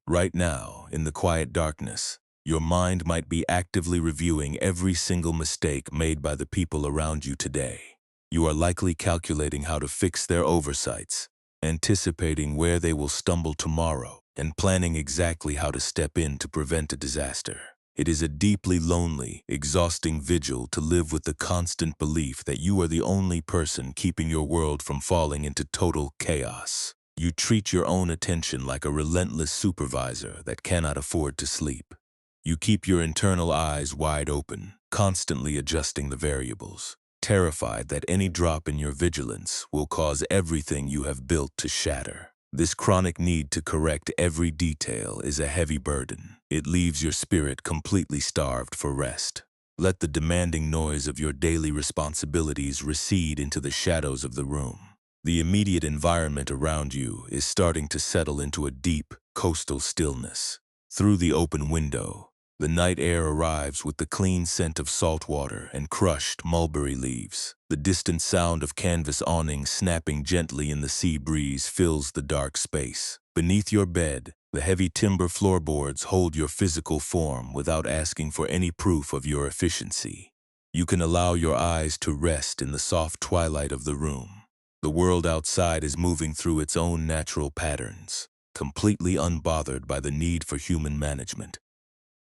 Right now, in the quiet darkness, your mind might be actively reviewing every single mistake made by the people around you today. You are likely calculating how to fix their oversights, anticipating where they will stumble tomorrow, and planning exactly how to step in to prevent a disaster. It is a deeply lonely, exhausting vigil to live with the constant belief that you are the only person keeping your world from falling into total chaos. You treat your own attention like a relentless supervisor that cannot afford to sleep. You keep your internal eyes wide open, constantly adjusting the variables, terrified that any drop in your vigilance will cause everything you have built to shatter. This chronic need to correct every detail is a heavy burden. It leaves your spirit completely starved for rest. Let the demanding noise of your daily responsibilities recede into the shadows of the room. The immediate environment around you is starting to settle into a deep, coastal stillness. Through the open window, the night air arrives with the clean scent of salt water and crushed mulberry leaves. The distant sound of canvas awnings snapping gently in the sea breeze fills the dark space. Beneath your bed, the heavy timber floorboards hold your physical form without asking for any proof of your efficiency. You can allow your eyes to rest in the soft twilight of the room. The world outside is moving through its own natural patterns, completely unbothered by the need for human management.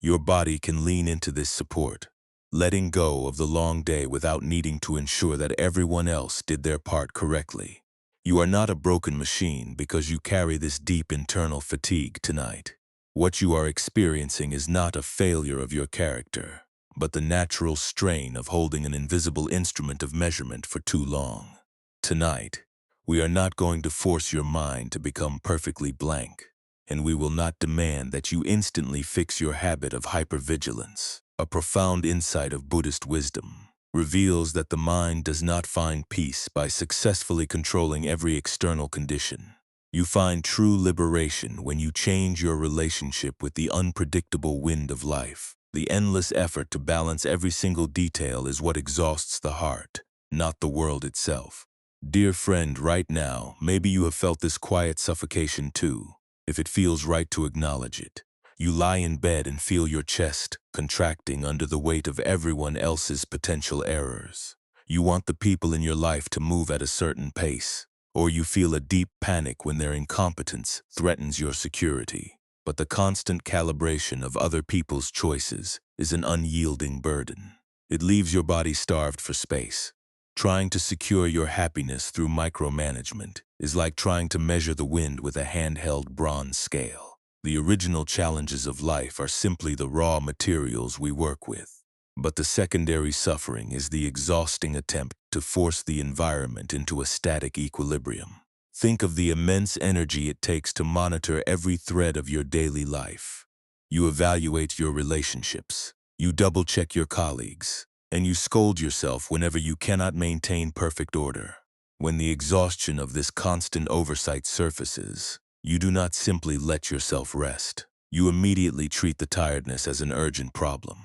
Your body can lean into this support, letting go of the long day without needing to ensure that everyone else did their part correctly. You are not a broken machine because you carry this deep internal fatigue tonight. What you are experiencing is not a failure of your character, but the natural strain of holding an invisible instrument of measurement for too long. Tonight, we are not going to force your mind to become perfectly blank, and we will not demand that you instantly fix your habit of hypervigilance. A profound insight of Buddhist wisdom reveals that the mind does not find peace by successfully controlling every external condition. You find true liberation when you change your relationship with the unpredictable wind of life. The endless effort to balance every single detail is what exhausts the heart, not the world itself. Dear friend, right now, maybe you have felt this quiet suffocation too, if it feels right to acknowledge it. You lie in bed and feel your chest contracting under the weight of everyone else's potential errors. You want the people in your life to move at a certain pace, or you feel a deep panic when their incompetence threatens your security. But the constant calibration of other people's choices is an unyielding burden. It leaves your body starved for space. Trying to secure your happiness through micromanagement is like trying to measure the wind with a handheld bronze scale. The original challenges of life are simply the raw materials we work with. But the secondary suffering is the exhausting attempt to force the environment into a static equilibrium. Think of the immense energy it takes to monitor every thread of your daily life. You evaluate your relationships. You double-check your colleagues. And you scold yourself whenever you cannot maintain perfect order. When the exhaustion of this constant oversight surfaces, you do not simply let yourself rest. You immediately treat the tiredness as an urgent problem.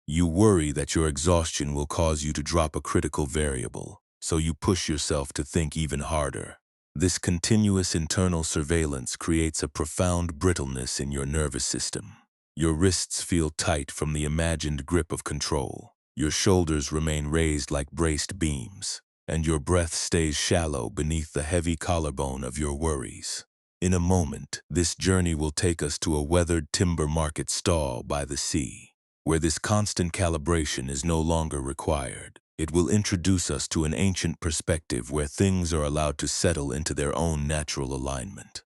You worry that your exhaustion will cause you to drop a critical variable, so you push yourself to think even harder. This continuous internal surveillance creates a profound brittleness in your nervous system. Your wrists feel tight from the imagined grip of control. Your shoulders remain raised like braced beams, and your breath stays shallow beneath the heavy collarbone of your worries. In a moment, this journey will take us to a weathered timber market stall by the sea, where this constant calibration is no longer required. It will introduce us to an ancient perspective where things are allowed to settle into their own natural alignment.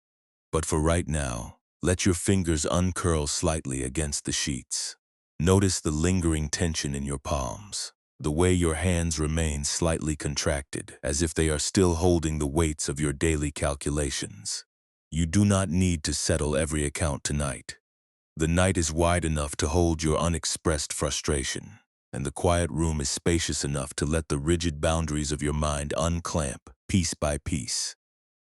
But for right now, let your fingers uncurl slightly against the sheets. Notice the lingering tension in your palms, the way your hands remain slightly contracted, as if they are still holding the weights of your daily calculations. You do not need to settle every account tonight. The night is wide enough to hold your unexpressed frustration, and the quiet room is spacious enough to let the rigid boundaries of your mind unclamp piece by piece.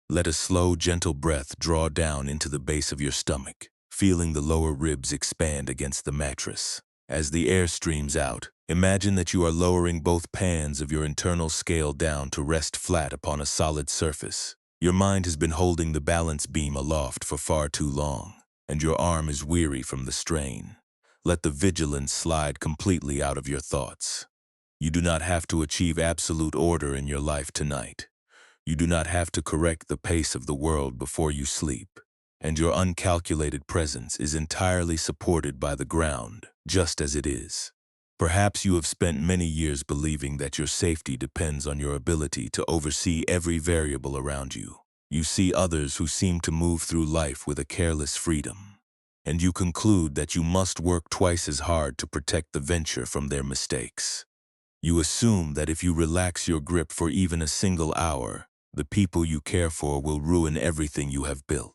Let a slow, gentle breath draw down into the base of your stomach, feeling the lower ribs expand against the mattress. As the air streams out, imagine that you are lowering both pans of your internal scale down to rest flat upon a solid surface. Your mind has been holding the balance beam aloft for far too long. and your arm is weary from the strain. Let the vigilance slide completely out of your thoughts. You do not have to achieve absolute order in your life tonight. You do not have to correct the pace of the world before you sleep, and your uncalculated presence is entirely supported by the ground, just as it is. Perhaps you have spent many years believing that your safety depends on your ability to oversee every variable around you. You see others who seem to move through life with a careless freedom, and you conclude that you must work twice as hard to protect the venture from their mistakes. You assume that if you relax your grip for even a single hour, the people you care for will ruin everything you have built.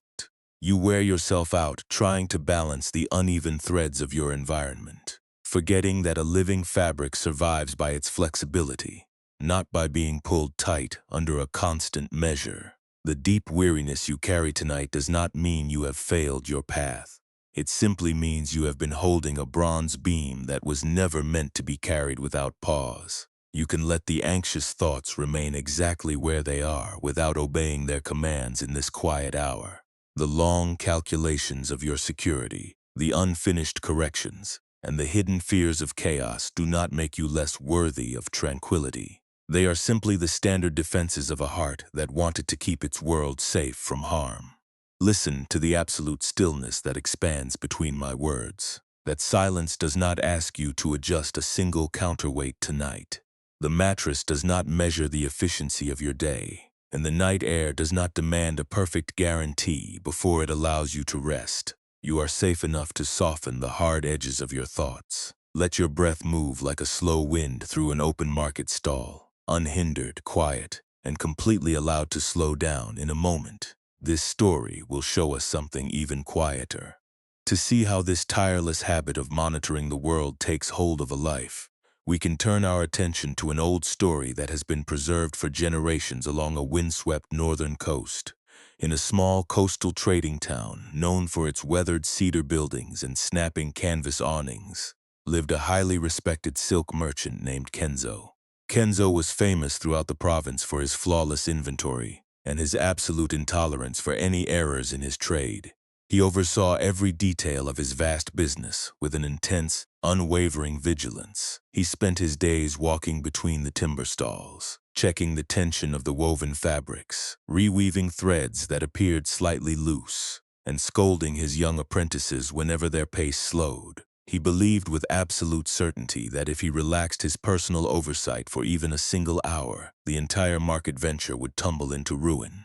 You wear yourself out trying to balance the uneven threads of your environment, forgetting that a living fabric survives by its flexibility, not by being pulled tight under a constant measure. The deep weariness you carry tonight does not mean you have failed your path. It simply means you have been holding a bronze beam that was never meant to be carried without pause. You can let the anxious thoughts remain exactly where they are without obeying their commands in this quiet hour. The long calculations of your security, the unfinished corrections, and the hidden fears of chaos do not make you less worthy of tranquility. They are simply the standard defenses of a heart that wanted to keep its world safe from harm. Listen to the absolute stillness that expands between my words. That silence does not ask you to adjust a single counterweight tonight. The mattress does not measure the efficiency of your day, and the night air does not demand a perfect guarantee before it allows you to rest. You are safe enough to soften the hard edges of your thoughts. Let your breath move like a slow wind through an open market stall, unhindered, quiet, and completely allowed to slow down in a moment. This story will show us something even quieter. To see how this tireless habit of monitoring the world takes hold of a life, we can turn our attention to an old story that has been preserved for generations along a windswept northern coast. In a small coastal trading town known for its weathered cedar buildings and snapping canvas awnings, lived a highly respected silk merchant named Kenzo. Kenzo was famous throughout the province for his flawless inventory and his absolute intolerance for any errors in his trade. He oversaw every detail of his vast business with an intense, unwavering vigilance. He spent his days walking between the timber stalls, checking the tension of the woven fabrics, reweaving threads that appeared slightly loose, and scolding his young apprentices whenever their pace slowed. He believed with absolute certainty that if he relaxed his personal oversight for even a single hour, the entire market venture would tumble into ruin.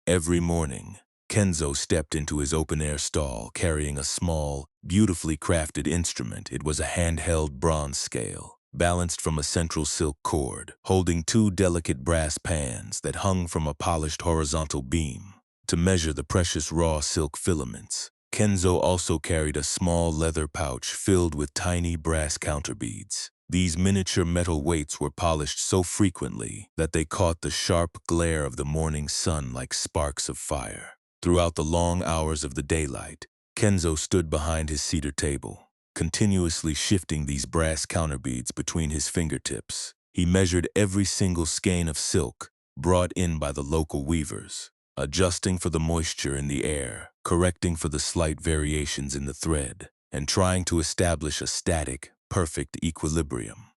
Every morning, Kenzo stepped into his open-air stall carrying a small, beautifully crafted instrument. It was a handheld bronze scale, balanced from a central silk cord, holding two delicate brass pans that hung from a polished horizontal beam to measure the precious raw silk filaments. Kenzo also carried a small leather pouch filled with tiny brass counterbeads. These miniature metal weights were polished so frequently that they caught the sharp glare of the morning sun like sparks of fire. Throughout the long hours of the daylight, Kenzo stood behind his cedar table, continuously shifting these brass counterbeads between his fingertips. He measured every single skein of silk brought in by the local weavers, adjusting for the moisture in the air, correcting for the slight variations in the thread, and trying to establish a static, perfect equilibrium.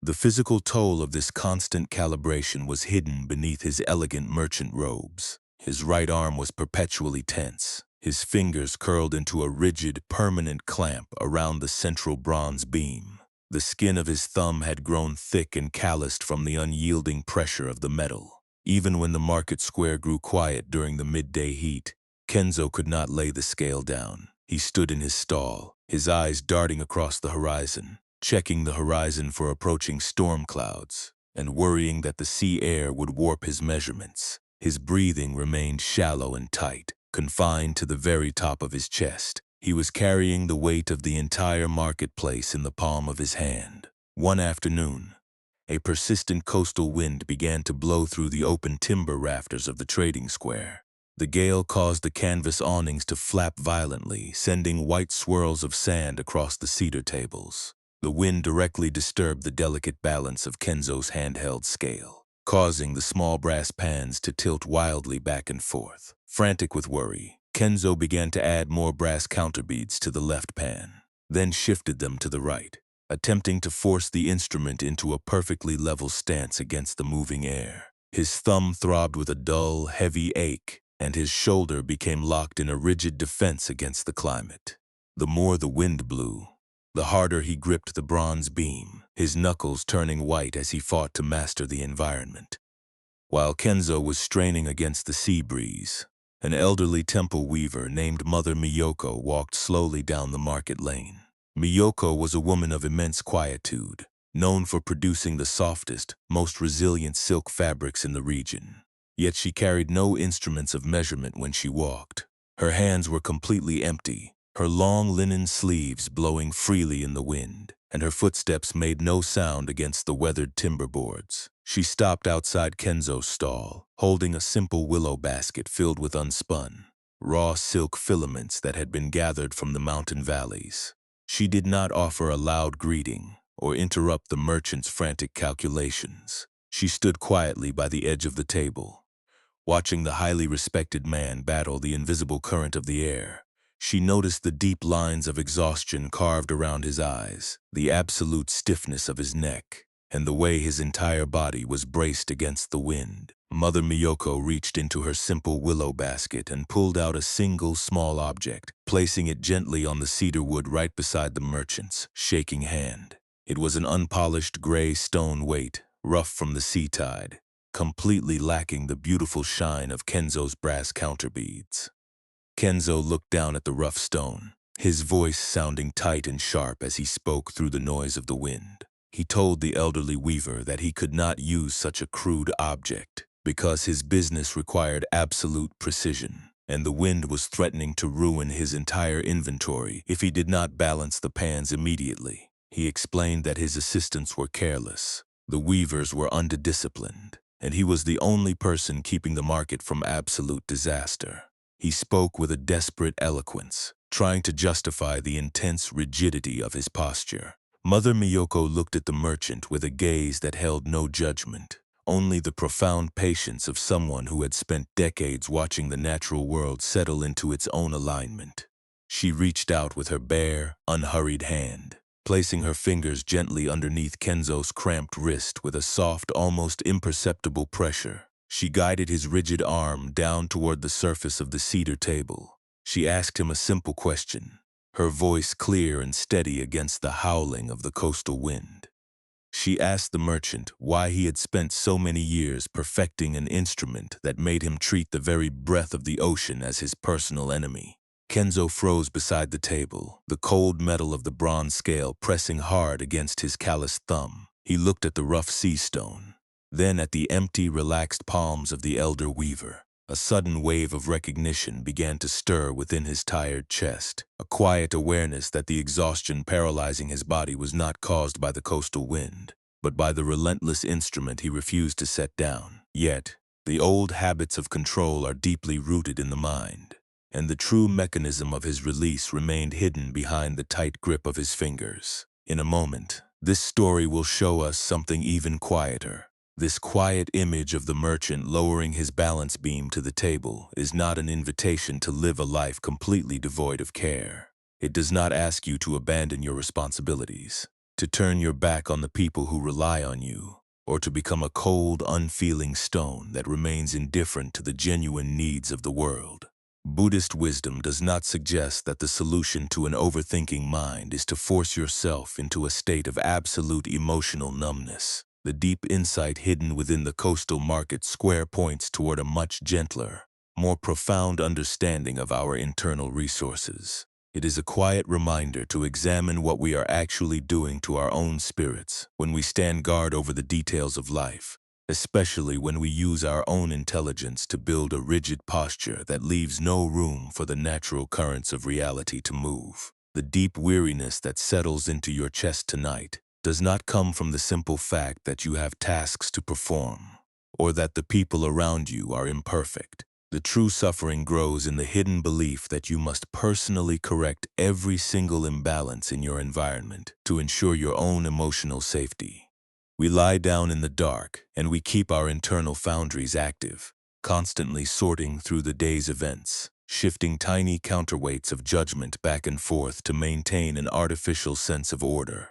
The physical toll of this constant calibration was hidden beneath his elegant merchant robes. His right arm was perpetually tense, his fingers curled into a rigid, permanent clamp around the central bronze beam. The skin of his thumb had grown thick and calloused from the unyielding pressure of the metal. Even when the market square grew quiet during the midday heat, Kenzo could not lay the scale down. He stood in his stall, his eyes darting across the horizon, checking the horizon for approaching storm clouds, and worrying that the sea air would warp his measurements. His breathing remained shallow and tight, confined to the very top of his chest. He was carrying the weight of the entire marketplace in the palm of his hand. One afternoon, a persistent coastal wind began to blow through the open timber rafters of the trading square. The gale caused the canvas awnings to flap violently, sending white swirls of sand across the cedar tables. The wind directly disturbed the delicate balance of Kenzo's handheld scale, causing the small brass pans to tilt wildly back and forth. Frantic with worry, Kenzo began to add more brass counterbeads to the left pan, then shifted them to the right, attempting to force the instrument into a perfectly level stance against the moving air. His thumb throbbed with a dull, heavy ache, and his shoulder became locked in a rigid defense against the climate. The more the wind blew, the harder he gripped the bronze beam, his knuckles turning white as he fought to master the environment. While Kenzo was straining against the sea breeze, an elderly temple weaver named Mother Miyoko walked slowly down the market lane. Miyoko was a woman of immense quietude, known for producing the softest, most resilient silk fabrics in the region. Yet she carried no instruments of measurement when she walked. Her hands were completely empty, her long linen sleeves blowing freely in the wind, and her footsteps made no sound against the weathered timber boards. She stopped outside Kenzo's stall, holding a simple willow basket filled with unspun, raw silk filaments that had been gathered from the mountain valleys. She did not offer a loud greeting or interrupt the merchant's frantic calculations. She stood quietly by the edge of the table, watching the highly respected man battle the invisible current of the air. She noticed the deep lines of exhaustion carved around his eyes, the absolute stiffness of his neck, and the way his entire body was braced against the wind. Mother Miyoko reached into her simple willow basket and pulled out a single small object, placing it gently on the cedar wood right beside the merchant's shaking hand. It was an unpolished gray stone weight, rough from the sea tide, completely lacking the beautiful shine of Kenzo's brass counterbeads. Kenzo looked down at the rough stone, his voice sounding tight and sharp as he spoke through the noise of the wind. He told the elderly weaver that he could not use such a crude object because his business required absolute precision, and the wind was threatening to ruin his entire inventory if he did not balance the pans immediately. He explained that his assistants were careless, the weavers were undisciplined, and he was the only person keeping the market from absolute disaster. He spoke with a desperate eloquence, trying to justify the intense rigidity of his posture. Mother Miyoko looked at the merchant with a gaze that held no judgment, only the profound patience of someone who had spent decades watching the natural world settle into its own alignment. She reached out with her bare, unhurried hand, placing her fingers gently underneath Kenzo's cramped wrist with a soft, almost imperceptible pressure. She guided his rigid arm down toward the surface of the cedar table. She asked him a simple question, her voice clear and steady against the howling of the coastal wind. She asked the merchant why he had spent so many years perfecting an instrument that made him treat the very breath of the ocean as his personal enemy. Kenzo froze beside the table, the cold metal of the bronze scale pressing hard against his calloused thumb. He looked at the rough sea stone, then at the empty, relaxed palms of the elder weaver. A sudden wave of recognition began to stir within his tired chest, a quiet awareness that the exhaustion paralyzing his body was not caused by the coastal wind, but by the relentless instrument he refused to set down. Yet, the old habits of control are deeply rooted in the mind, and the true mechanism of his release remained hidden behind the tight grip of his fingers. In a moment, this story will show us something even quieter. This quiet image of the merchant lowering his balance beam to the table is not an invitation to live a life completely devoid of care. It does not ask you to abandon your responsibilities, to turn your back on the people who rely on you, or to become a cold, unfeeling stone that remains indifferent to the genuine needs of the world. Buddhist wisdom does not suggest that the solution to an overthinking mind is to force yourself into a state of absolute emotional numbness. The deep insight hidden within the coastal market square points toward a much gentler, more profound understanding of our internal resources. It is a quiet reminder to examine what we are actually doing to our own spirits when we stand guard over the details of life, especially when we use our own intelligence to build a rigid posture that leaves no room for the natural currents of reality to move. The deep weariness that settles into your chest tonight does not come from the simple fact that you have tasks to perform, or that the people around you are imperfect. The true suffering grows in the hidden belief that you must personally correct every single imbalance in your environment to ensure your own emotional safety. We lie down in the dark and we keep our internal foundries active, constantly sorting through the day's events, shifting tiny counterweights of judgment back and forth to maintain an artificial sense of order.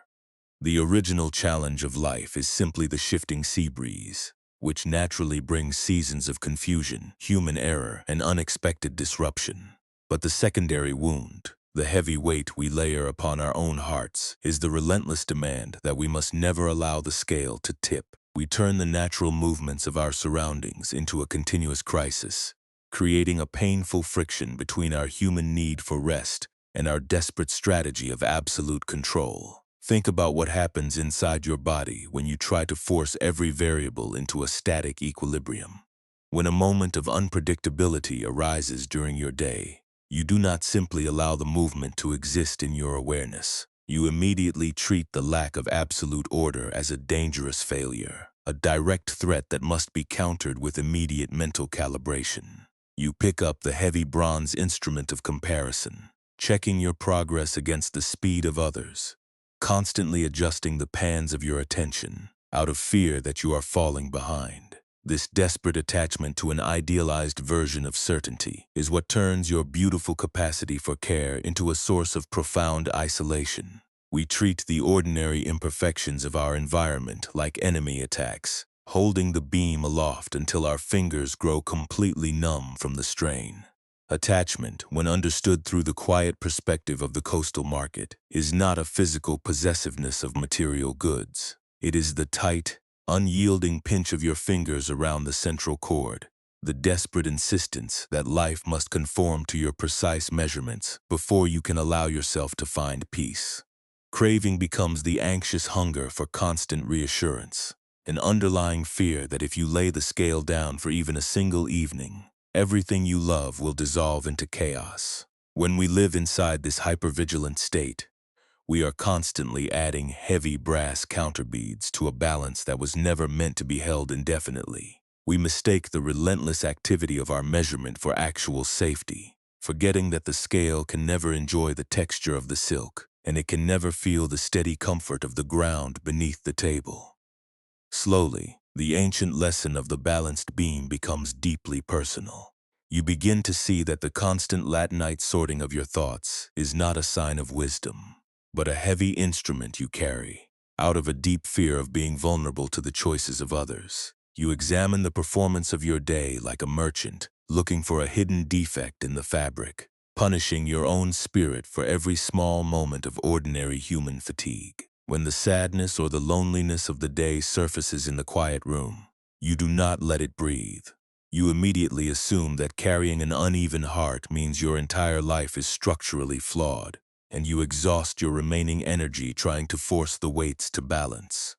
The original challenge of life is simply the shifting sea breeze, which naturally brings seasons of confusion, human error, and unexpected disruption. But the secondary wound, the heavy weight we layer upon our own hearts, is the relentless demand that we must never allow the scale to tip. We turn the natural movements of our surroundings into a continuous crisis, creating a painful friction between our human need for rest and our desperate strategy of absolute control. Think about what happens inside your body when you try to force every variable into a static equilibrium. When a moment of unpredictability arises during your day, you do not simply allow the movement to exist in your awareness. You immediately treat the lack of absolute order as a dangerous failure, a direct threat that must be countered with immediate mental calibration. You pick up the heavy bronze instrument of comparison, checking your progress against the speed of others, constantly adjusting the pans of your attention, out of fear that you are falling behind. This desperate attachment to an idealized version of certainty is what turns your beautiful capacity for care into a source of profound isolation. We treat the ordinary imperfections of our environment like enemy attacks, holding the beam aloft until our fingers grow completely numb from the strain. Attachment, when understood through the quiet perspective of the coastal market, is not a physical possessiveness of material goods. It is the tight, unyielding pinch of your fingers around the central cord, the desperate insistence that life must conform to your precise measurements before you can allow yourself to find peace. Craving becomes the anxious hunger for constant reassurance, an underlying fear that if you lay the scale down for even a single evening, everything you love will dissolve into chaos. When we live inside this hypervigilant state, we are constantly adding heavy brass counterbeads to a balance that was never meant to be held indefinitely. We mistake the relentless activity of our measurement for actual safety, forgetting that the scale can never enjoy the texture of the silk, and it can never feel the steady comfort of the ground beneath the table. Slowly, the ancient lesson of the balanced beam becomes deeply personal. You begin to see that the constant Latinite sorting of your thoughts is not a sign of wisdom, but a heavy instrument you carry. Out of a deep fear of being vulnerable to the choices of others, you examine the performance of your day like a merchant, looking for a hidden defect in the fabric, punishing your own spirit for every small moment of ordinary human fatigue. When the sadness or the loneliness of the day surfaces in the quiet room, you do not let it breathe. You immediately assume that carrying an uneven heart means your entire life is structurally flawed, and you exhaust your remaining energy trying to force the weights to balance.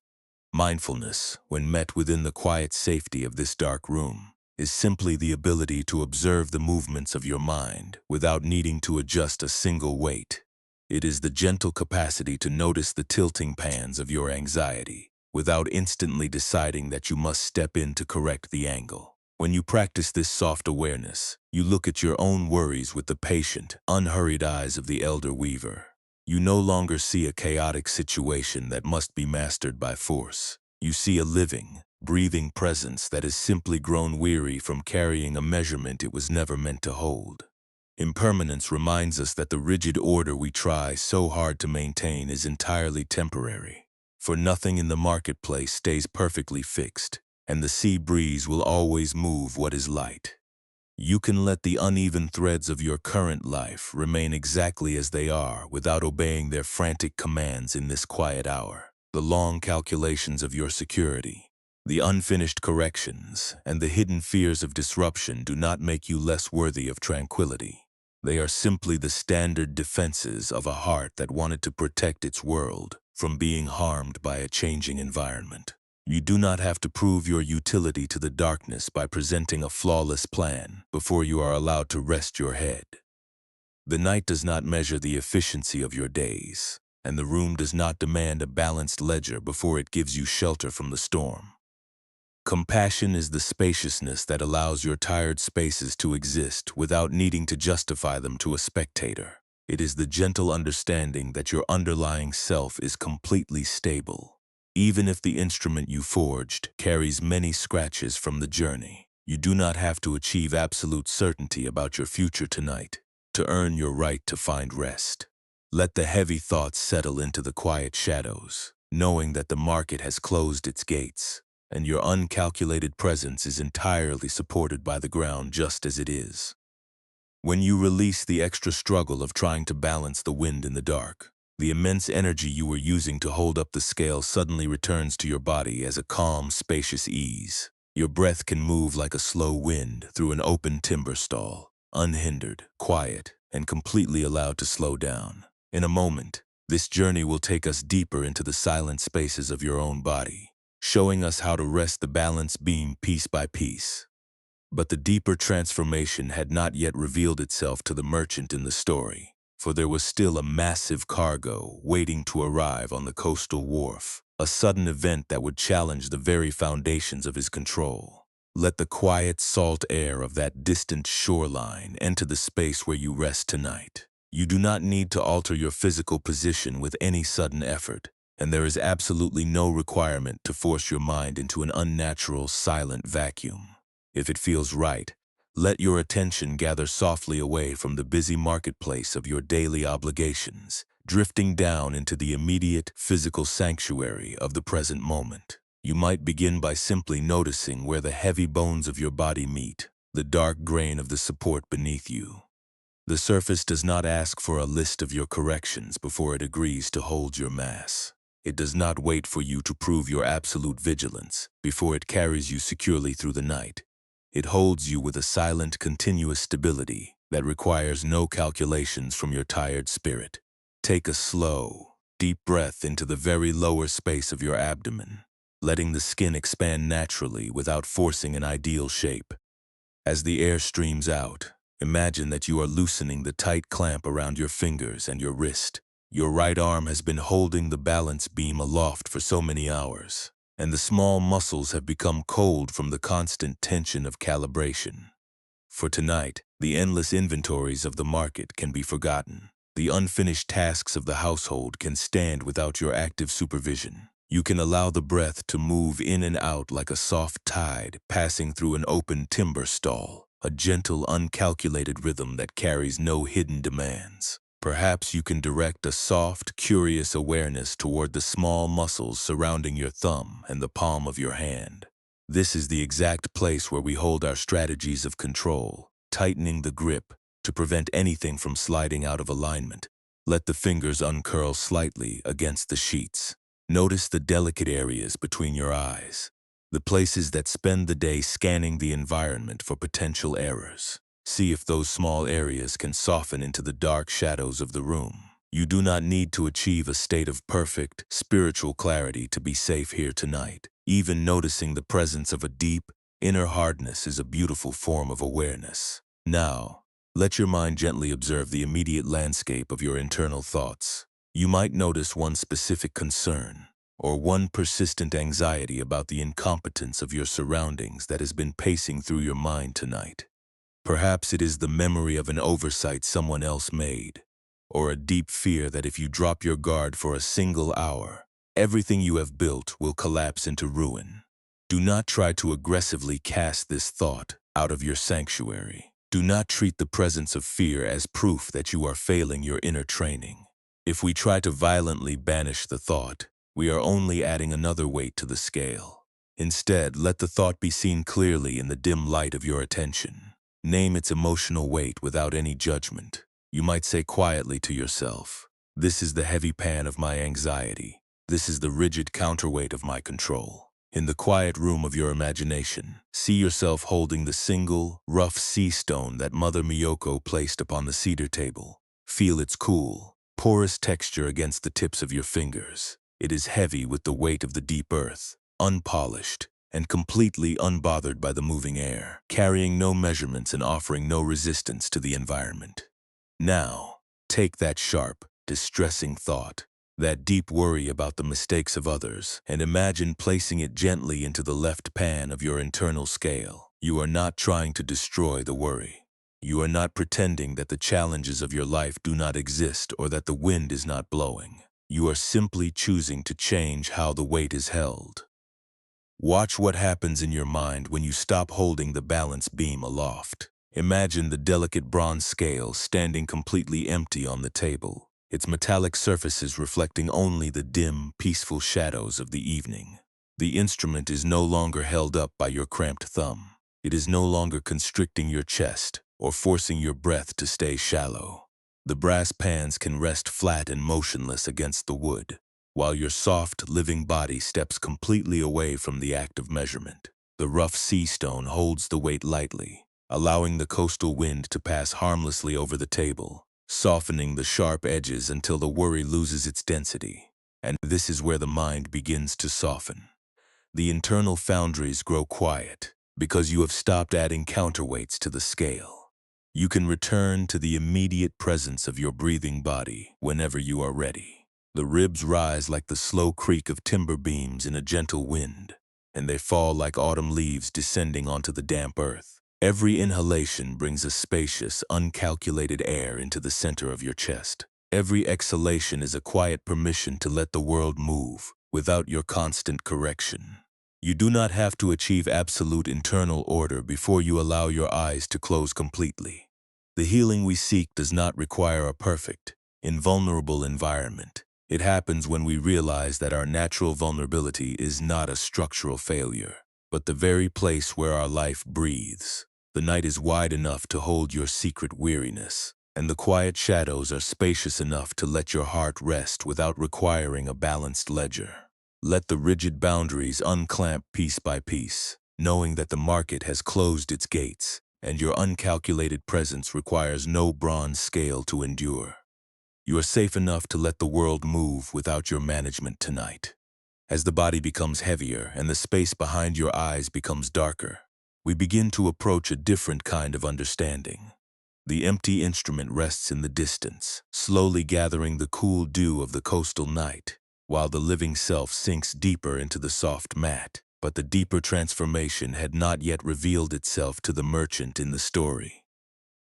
Mindfulness, when met within the quiet safety of this dark room, is simply the ability to observe the movements of your mind without needing to adjust a single weight. It is the gentle capacity to notice the tilting pans of your anxiety without instantly deciding that you must step in to correct the angle. When you practice this soft awareness, you look at your own worries with the patient, unhurried eyes of the elder weaver. You no longer see a chaotic situation that must be mastered by force. You see a living, breathing presence that has simply grown weary from carrying a measurement it was never meant to hold. Impermanence reminds us that the rigid order we try so hard to maintain is entirely temporary, for nothing in the marketplace stays perfectly fixed, and the sea breeze will always move what is light. You can let the uneven threads of your current life remain exactly as they are without obeying their frantic commands in this quiet hour. The long calculations of your security, the unfinished corrections, and the hidden fears of disruption do not make you less worthy of tranquility. They are simply the standard defenses of a heart that wanted to protect its world from being harmed by a changing environment. You do not have to prove your utility to the darkness by presenting a flawless plan before you are allowed to rest your head. The night does not measure the efficiency of your days, and the room does not demand a balanced ledger before it gives you shelter from the storm. Compassion is the spaciousness that allows your tired spaces to exist without needing to justify them to a spectator. It is the gentle understanding that your underlying self is completely stable. Even if the instrument you forged carries many scratches from the journey, You do not have to achieve absolute certainty about your future tonight to earn your right to find rest. Let the heavy thoughts settle into the quiet shadows, knowing that the market has closed its gates, and your uncalculated presence is entirely supported by the ground just as it is. When you release the extra struggle of trying to balance the wind in the dark, the immense energy you were using to hold up the scale suddenly returns to your body as a calm, spacious ease. Your breath can move like a slow wind through an open timber stall, unhindered, quiet, and completely allowed to slow down. In a moment, this journey will take us deeper into the silent spaces of your own body, showing us how to rest the balance beam piece by piece. But the deeper transformation had not yet revealed itself to the merchant in the story, for there was still a massive cargo waiting to arrive on the coastal wharf, a sudden event that would challenge the very foundations of his control. Let the quiet, salt air of that distant shoreline enter the space where you rest tonight. You do not need to alter your physical position with any sudden effort, and there is absolutely no requirement to force your mind into an unnatural, silent vacuum. If it feels right, let your attention gather softly away from the busy marketplace of your daily obligations, drifting down into the immediate physical sanctuary of the present moment. You might begin by simply noticing where the heavy bones of your body meet, the dark grain of the support beneath you. The surface does not ask for a list of your corrections before it agrees to hold your mass. It does not wait for you to prove your absolute vigilance before it carries you securely through the night. It holds you with a silent, continuous stability that requires no calculations from your tired spirit. Take a slow, deep breath into the very lower space of your abdomen, letting the skin expand naturally without forcing an ideal shape. As the air streams out, imagine that you are loosening the tight clamp around your fingers and your wrist. Your right arm has been holding the balance beam aloft for so many hours, and the small muscles have become cold from the constant tension of calibration. For tonight, the endless inventories of the market can be forgotten. The unfinished tasks of the household can stand without your active supervision. You can allow the breath to move in and out like a soft tide passing through an open timber stall, a gentle, uncalculated rhythm that carries no hidden demands. Perhaps you can direct a soft, curious awareness toward the small muscles surrounding your thumb and the palm of your hand. This is the exact place where we hold our strategies of control, tightening the grip to prevent anything from sliding out of alignment. Let the fingers uncurl slightly against the sheets. Notice the delicate areas between your eyes, the places that spend the day scanning the environment for potential errors. See if those small areas can soften into the dark shadows of the room. You do not need to achieve a state of perfect, spiritual clarity to be safe here tonight. Even noticing the presence of a deep, inner hardness is a beautiful form of awareness. Now, let your mind gently observe the immediate landscape of your internal thoughts. You might notice one specific concern, or one persistent anxiety about the incompetence of your surroundings that has been pacing through your mind tonight. Perhaps it is the memory of an oversight someone else made, or a deep fear that if you drop your guard for a single hour, everything you have built will collapse into ruin. Do not try to aggressively cast this thought out of your sanctuary. Do not treat the presence of fear as proof that you are failing your inner training. If we try to violently banish the thought, we are only adding another weight to the scale. Instead, let the thought be seen clearly in the dim light of your attention. Name its emotional weight without any judgment. You might say quietly to yourself, "This is the heavy pan of my anxiety. This is the rigid counterweight of my control." In the quiet room of your imagination, see yourself holding the single, rough sea stone that Mother Miyoko placed upon the cedar table. Feel its cool, porous texture against the tips of your fingers. It is heavy with the weight of the deep earth, unpolished, and completely unbothered by the moving air, carrying no measurements and offering no resistance to the environment. Now, take that sharp, distressing thought, that deep worry about the mistakes of others, and imagine placing it gently into the left pan of your internal scale. You are not trying to destroy the worry. You are not pretending that the challenges of your life do not exist or that the wind is not blowing. You are simply choosing to change how the weight is held. Watch what happens in your mind when you stop holding the balance beam aloft. Imagine the delicate bronze scale standing completely empty on the table, its metallic surfaces reflecting only the dim, peaceful shadows of the evening. The instrument is no longer held up by your cramped thumb. It is no longer constricting your chest or forcing your breath to stay shallow. The brass pans can rest flat and motionless against the wood, while your soft, living body steps completely away from the act of measurement. The rough sea stone holds the weight lightly, allowing the coastal wind to pass harmlessly over the table, softening the sharp edges until the worry loses its density. And this is where the mind begins to soften. The internal foundries grow quiet because you have stopped adding counterweights to the scale. You can return to the immediate presence of your breathing body whenever you are ready. The ribs rise like the slow creak of timber beams in a gentle wind, and they fall like autumn leaves descending onto the damp earth. Every inhalation brings a spacious, uncalculated air into the center of your chest. Every exhalation is a quiet permission to let the world move without your constant correction. You do not have to achieve absolute internal order before you allow your eyes to close completely. The healing we seek does not require a perfect, invulnerable environment. It happens when we realize that our natural vulnerability is not a structural failure, but the very place where our life breathes. The night is wide enough to hold your secret weariness, and the quiet shadows are spacious enough to let your heart rest without requiring a balanced ledger. Let the rigid boundaries unclamp piece by piece, knowing that the market has closed its gates, and your uncalculated presence requires no bronze scale to endure. You are safe enough to let the world move without your management tonight. As the body becomes heavier and the space behind your eyes becomes darker, we begin to approach a different kind of understanding. The empty instrument rests in the distance, slowly gathering the cool dew of the coastal night, while the living self sinks deeper into the soft mat. But the deeper transformation had not yet revealed itself to the merchant in the story.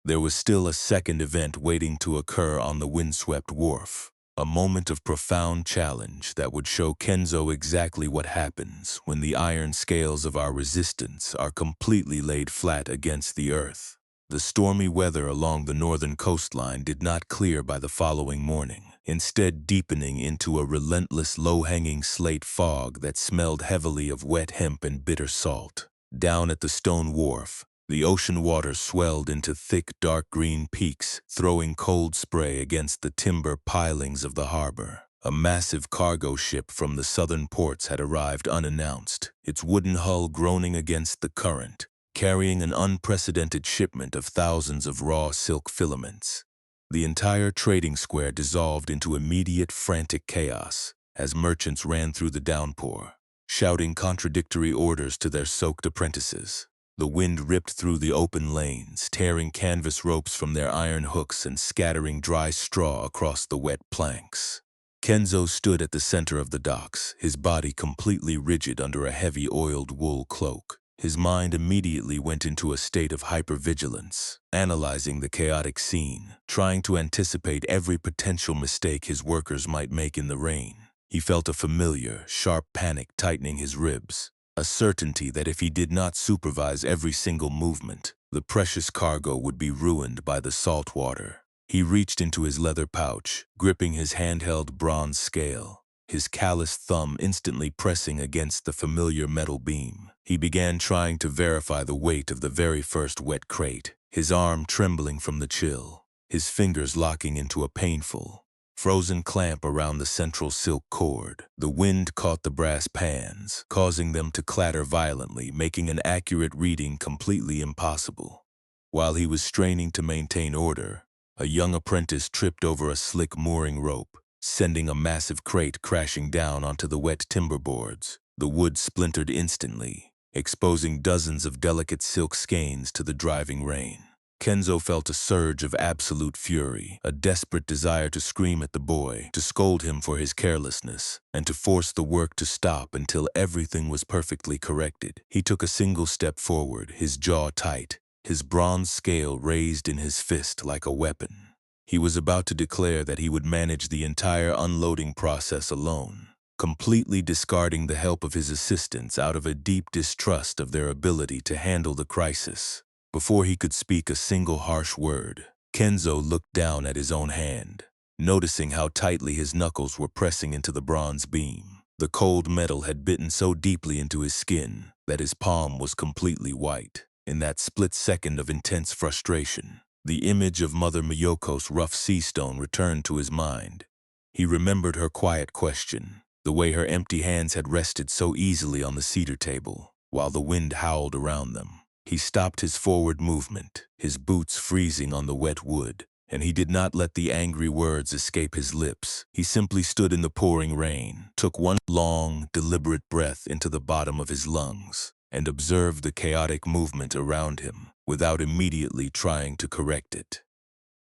There was still a second event waiting to occur on the windswept wharf, a moment of profound challenge that would show Kenzo exactly what happens when the iron scales of our resistance are completely laid flat against the earth. The stormy weather along the northern coastline did not clear by the following morning, instead deepening into a relentless low-hanging slate fog that smelled heavily of wet hemp and bitter salt. Down at the stone wharf, the ocean water swelled into thick, dark green peaks, throwing cold spray against the timber pilings of the harbor. A massive cargo ship from the southern ports had arrived unannounced, its wooden hull groaning against the current, carrying an unprecedented shipment of thousands of raw silk filaments. The entire trading square dissolved into immediate, frantic chaos as merchants ran through the downpour, shouting contradictory orders to their soaked apprentices. The wind ripped through the open lanes, tearing canvas ropes from their iron hooks and scattering dry straw across the wet planks. Kenzo stood at the center of the docks, his body completely rigid under a heavy oiled wool cloak. His mind immediately went into a state of hypervigilance, analyzing the chaotic scene, trying to anticipate every potential mistake his workers might make in the rain. He felt a familiar, sharp panic tightening his ribs. A certainty that if he did not supervise every single movement, the precious cargo would be ruined by the salt water. He reached into his leather pouch, gripping his handheld bronze scale, his calloused thumb instantly pressing against the familiar metal beam. He began trying to verify the weight of the very first wet crate, his arm trembling from the chill, his fingers locking into a painful, frozen clamp around the central silk cord. The wind caught the brass pans, causing them to clatter violently, making an accurate reading completely impossible. While he was straining to maintain order, a young apprentice tripped over a slick mooring rope, sending a massive crate crashing down onto the wet timber boards. The wood splintered instantly, exposing dozens of delicate silk skeins to the driving rain. Kenzo felt a surge of absolute fury, a desperate desire to scream at the boy, to scold him for his carelessness, and to force the work to stop until everything was perfectly corrected. He took a single step forward, his jaw tight, his bronze scale raised in his fist like a weapon. He was about to declare that he would manage the entire unloading process alone. completely discarding the help of his assistants out of a deep distrust of their ability to handle the crisis. Before he could speak a single harsh word, Kenzo looked down at his own hand, noticing how tightly his knuckles were pressing into the bronze beam. The cold metal had bitten so deeply into his skin that his palm was completely white. In that split second of intense frustration, the image of Mother Miyoko's rough sea stone returned to his mind. He remembered her quiet question, the way her empty hands had rested so easily on the cedar table, while the wind howled around them. He stopped his forward movement, his boots freezing on the wet wood, and he did not let the angry words escape his lips. He simply stood in the pouring rain, took one long, deliberate breath into the bottom of his lungs, and observed the chaotic movement around him without immediately trying to correct it.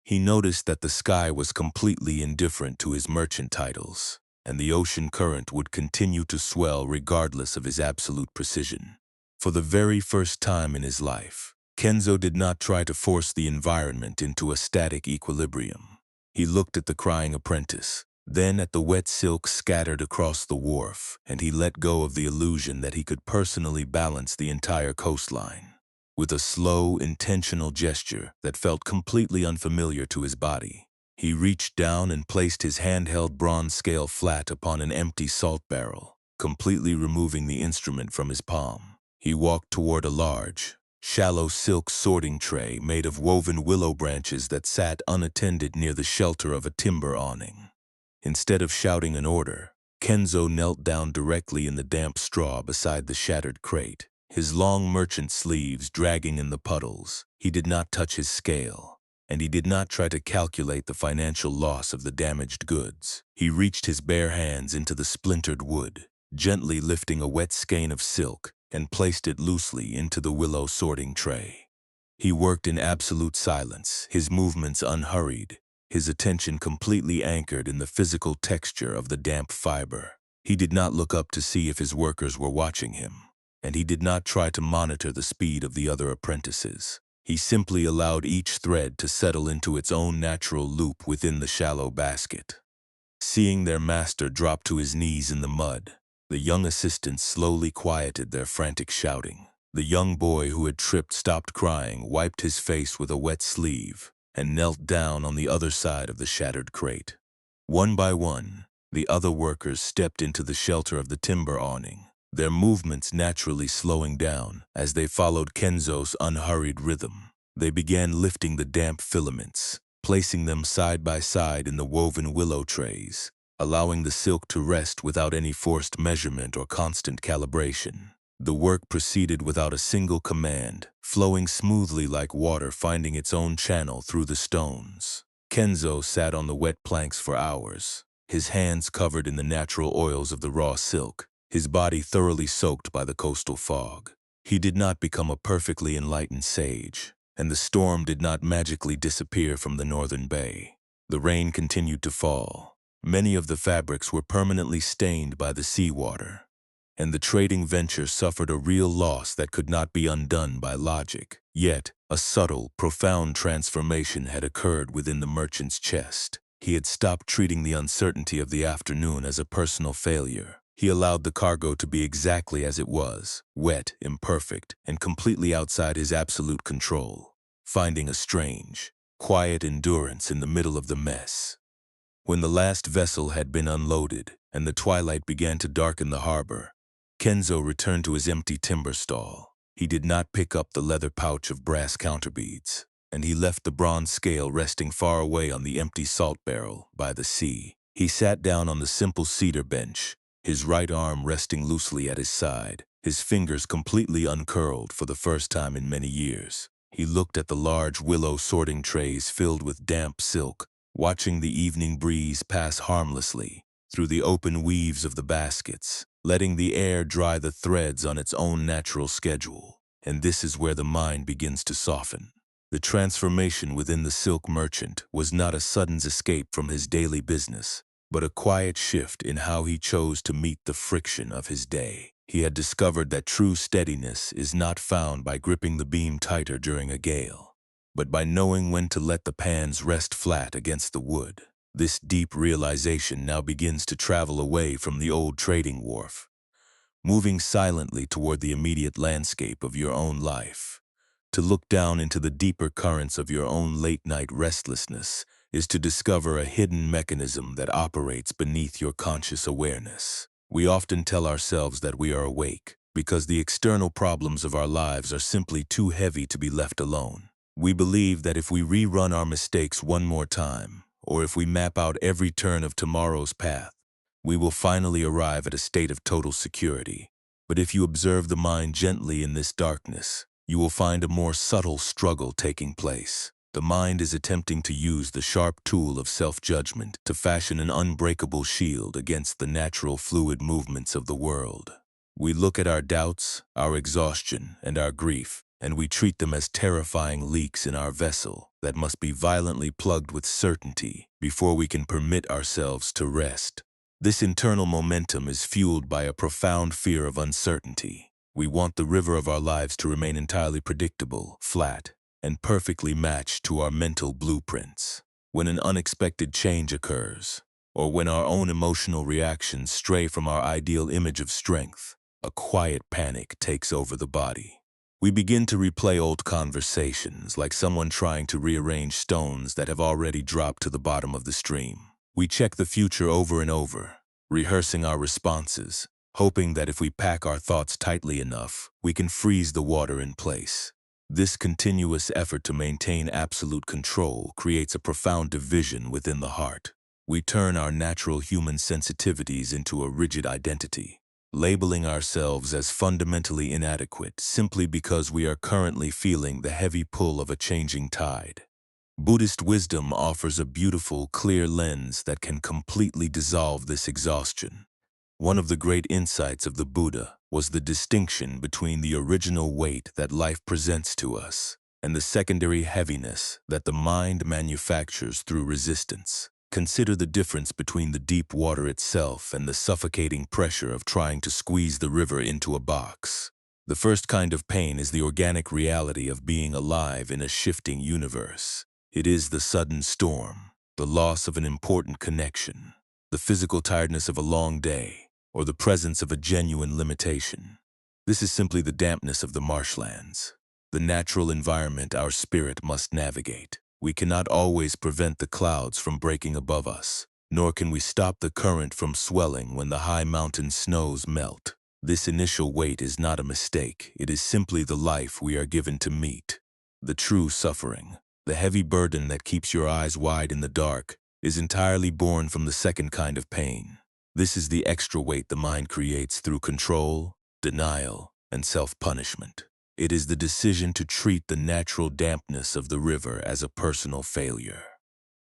He noticed that the sky was completely indifferent to his merchant titles, and the ocean current would continue to swell regardless of his absolute precision. For the very first time in his life, Kenzo did not try to force the environment into a static equilibrium. He looked at the crying apprentice, then at the wet silk scattered across the wharf, and he let go of the illusion that he could personally balance the entire coastline. With a slow, intentional gesture that felt completely unfamiliar to his body, he reached down and placed his handheld bronze scale flat upon an empty salt barrel, completely removing the instrument from his palm. He walked toward a large, shallow silk sorting tray made of woven willow branches that sat unattended near the shelter of a timber awning. Instead of shouting an order, Kenzo knelt down directly in the damp straw beside the shattered crate, his long merchant sleeves dragging in the puddles. He did not touch his scale, and he did not try to calculate the financial loss of the damaged goods. He reached his bare hands into the splintered wood, gently lifting a wet skein of silk, and placed it loosely into the willow sorting tray. He worked in absolute silence, his movements unhurried, his attention completely anchored in the physical texture of the damp fiber. He did not look up to see if his workers were watching him, and he did not try to monitor the speed of the other apprentices. He simply allowed each thread to settle into its own natural loop within the shallow basket. Seeing their master drop to his knees in the mud, the young assistants slowly quieted their frantic shouting. The young boy who had tripped stopped crying, wiped his face with a wet sleeve, and knelt down on the other side of the shattered crate. One by one, the other workers stepped into the shelter of the timber awning, their movements naturally slowing down as they followed Kenzo's unhurried rhythm. They began lifting the damp filaments, placing them side by side in the woven willow trays, allowing the silk to rest without any forced measurement or constant calibration. The work proceeded without a single command, flowing smoothly like water finding its own channel through the stones. Kenzo sat on the wet planks for hours, his hands covered in the natural oils of the raw silk, his body thoroughly soaked by the coastal fog. He did not become a perfectly enlightened sage, and the storm did not magically disappear from the northern bay. The rain continued to fall. Many of the fabrics were permanently stained by the seawater, and the trading venture suffered a real loss that could not be undone by logic. Yet, a subtle, profound transformation had occurred within the merchant's chest. He had stopped treating the uncertainty of the afternoon as a personal failure. He allowed the cargo to be exactly as it was, wet, imperfect, and completely outside his absolute control, finding a strange, quiet endurance in the middle of the mess. When the last vessel had been unloaded and the twilight began to darken the harbor, Kenzo returned to his empty timber stall. He did not pick up the leather pouch of brass counterbeads, and he left the bronze scale resting far away on the empty salt barrel by the sea. He sat down on the simple cedar bench, his right arm resting loosely at his side, his fingers completely uncurled for the first time in many years. He looked at the large willow sorting trays filled with damp silk, watching the evening breeze pass harmlessly through the open weaves of the baskets, letting the air dry the threads on its own natural schedule. And this is where the mind begins to soften. The transformation within the silk merchant was not a sudden escape from his daily business, but a quiet shift in how he chose to meet the friction of his day. He had discovered that true steadiness is not found by gripping the beam tighter during a gale, but by knowing when to let the pans rest flat against the wood. This deep realization now begins to travel away from the old trading wharf, moving silently toward the immediate landscape of your own life. To look down into the deeper currents of your own late-night restlessness is to discover a hidden mechanism that operates beneath your conscious awareness. We often tell ourselves that we are awake because the external problems of our lives are simply too heavy to be left alone. We believe that if we rerun our mistakes one more time, or if we map out every turn of tomorrow's path, we will finally arrive at a state of total security. But if you observe the mind gently in this darkness, you will find a more subtle struggle taking place. The mind is attempting to use the sharp tool of self-judgment to fashion an unbreakable shield against the natural fluid movements of the world. We look at our doubts, our exhaustion, and our grief, and we treat them as terrifying leaks in our vessel that must be violently plugged with certainty before we can permit ourselves to rest. This internal momentum is fueled by a profound fear of uncertainty. We want the river of our lives to remain entirely predictable, flat, and perfectly matched to our mental blueprints. When an unexpected change occurs, or when our own emotional reactions stray from our ideal image of strength, a quiet panic takes over the body. We begin to replay old conversations like someone trying to rearrange stones that have already dropped to the bottom of the stream. We check the future over and over, rehearsing our responses, hoping that if we pack our thoughts tightly enough, we can freeze the water in place. This continuous effort to maintain absolute control creates a profound division within the heart. We turn our natural human sensitivities into a rigid identity, labeling ourselves as fundamentally inadequate simply because we are currently feeling the heavy pull of a changing tide. Buddhist wisdom offers a beautiful, clear lens that can completely dissolve this exhaustion. One of the great insights of the Buddha was the distinction between the original weight that life presents to us and the secondary heaviness that the mind manufactures through resistance. Consider the difference between the deep water itself and the suffocating pressure of trying to squeeze the river into a box. The first kind of pain is the organic reality of being alive in a shifting universe. It is the sudden storm, the loss of an important connection, the physical tiredness of a long day, or the presence of a genuine limitation. This is simply the dampness of the marshlands, the natural environment our spirit must navigate. We cannot always prevent the clouds from breaking above us, nor can we stop the current from swelling when the high mountain snows melt. This initial weight is not a mistake. It is simply the life we are given to meet. The true suffering, the heavy burden that keeps your eyes wide in the dark, is entirely born from the second kind of pain. This is the extra weight the mind creates through control, denial, and self-punishment. It is the decision to treat the natural dampness of the river as a personal failure.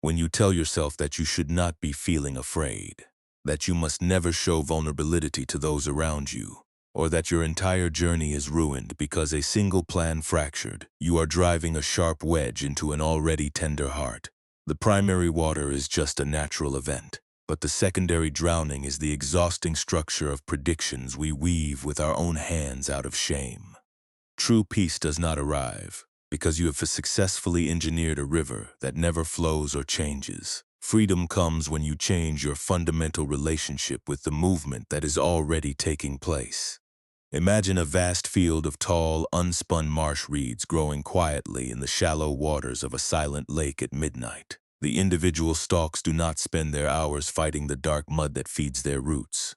When you tell yourself that you should not be feeling afraid, that you must never show vulnerability to those around you, or that your entire journey is ruined because a single plan fractured, you are driving a sharp wedge into an already tender heart. The primary water is just a natural event, but the secondary drowning is the exhausting structure of predictions we weave with our own hands out of shame. True peace does not arrive because you have successfully engineered a river that never flows or changes. Freedom comes when you change your fundamental relationship with the movement that is already taking place. Imagine a vast field of tall, unspun marsh reeds growing quietly in the shallow waters of a silent lake at midnight. The individual stalks do not spend their hours fighting the dark mud that feeds their roots,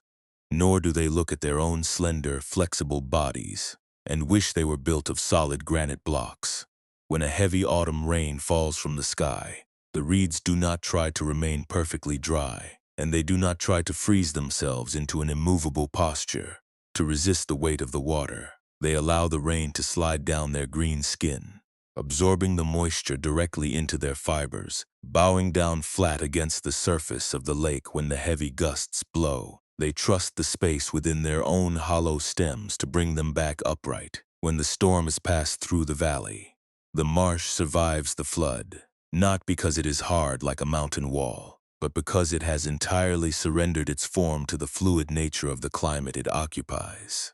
nor do they look at their own slender, flexible bodies and wish they were built of solid granite blocks. When a heavy autumn rain falls from the sky, the reeds do not try to remain perfectly dry, and they do not try to freeze themselves into an immovable posture to resist the weight of the water. They allow the rain to slide down their green skin, absorbing the moisture directly into their fibers, bowing down flat against the surface of the lake when the heavy gusts blow. They trust the space within their own hollow stems to bring them back upright when the storm has passed through the valley. The marsh survives the flood, not because it is hard like a mountain wall, but because it has entirely surrendered its form to the fluid nature of the climate it occupies.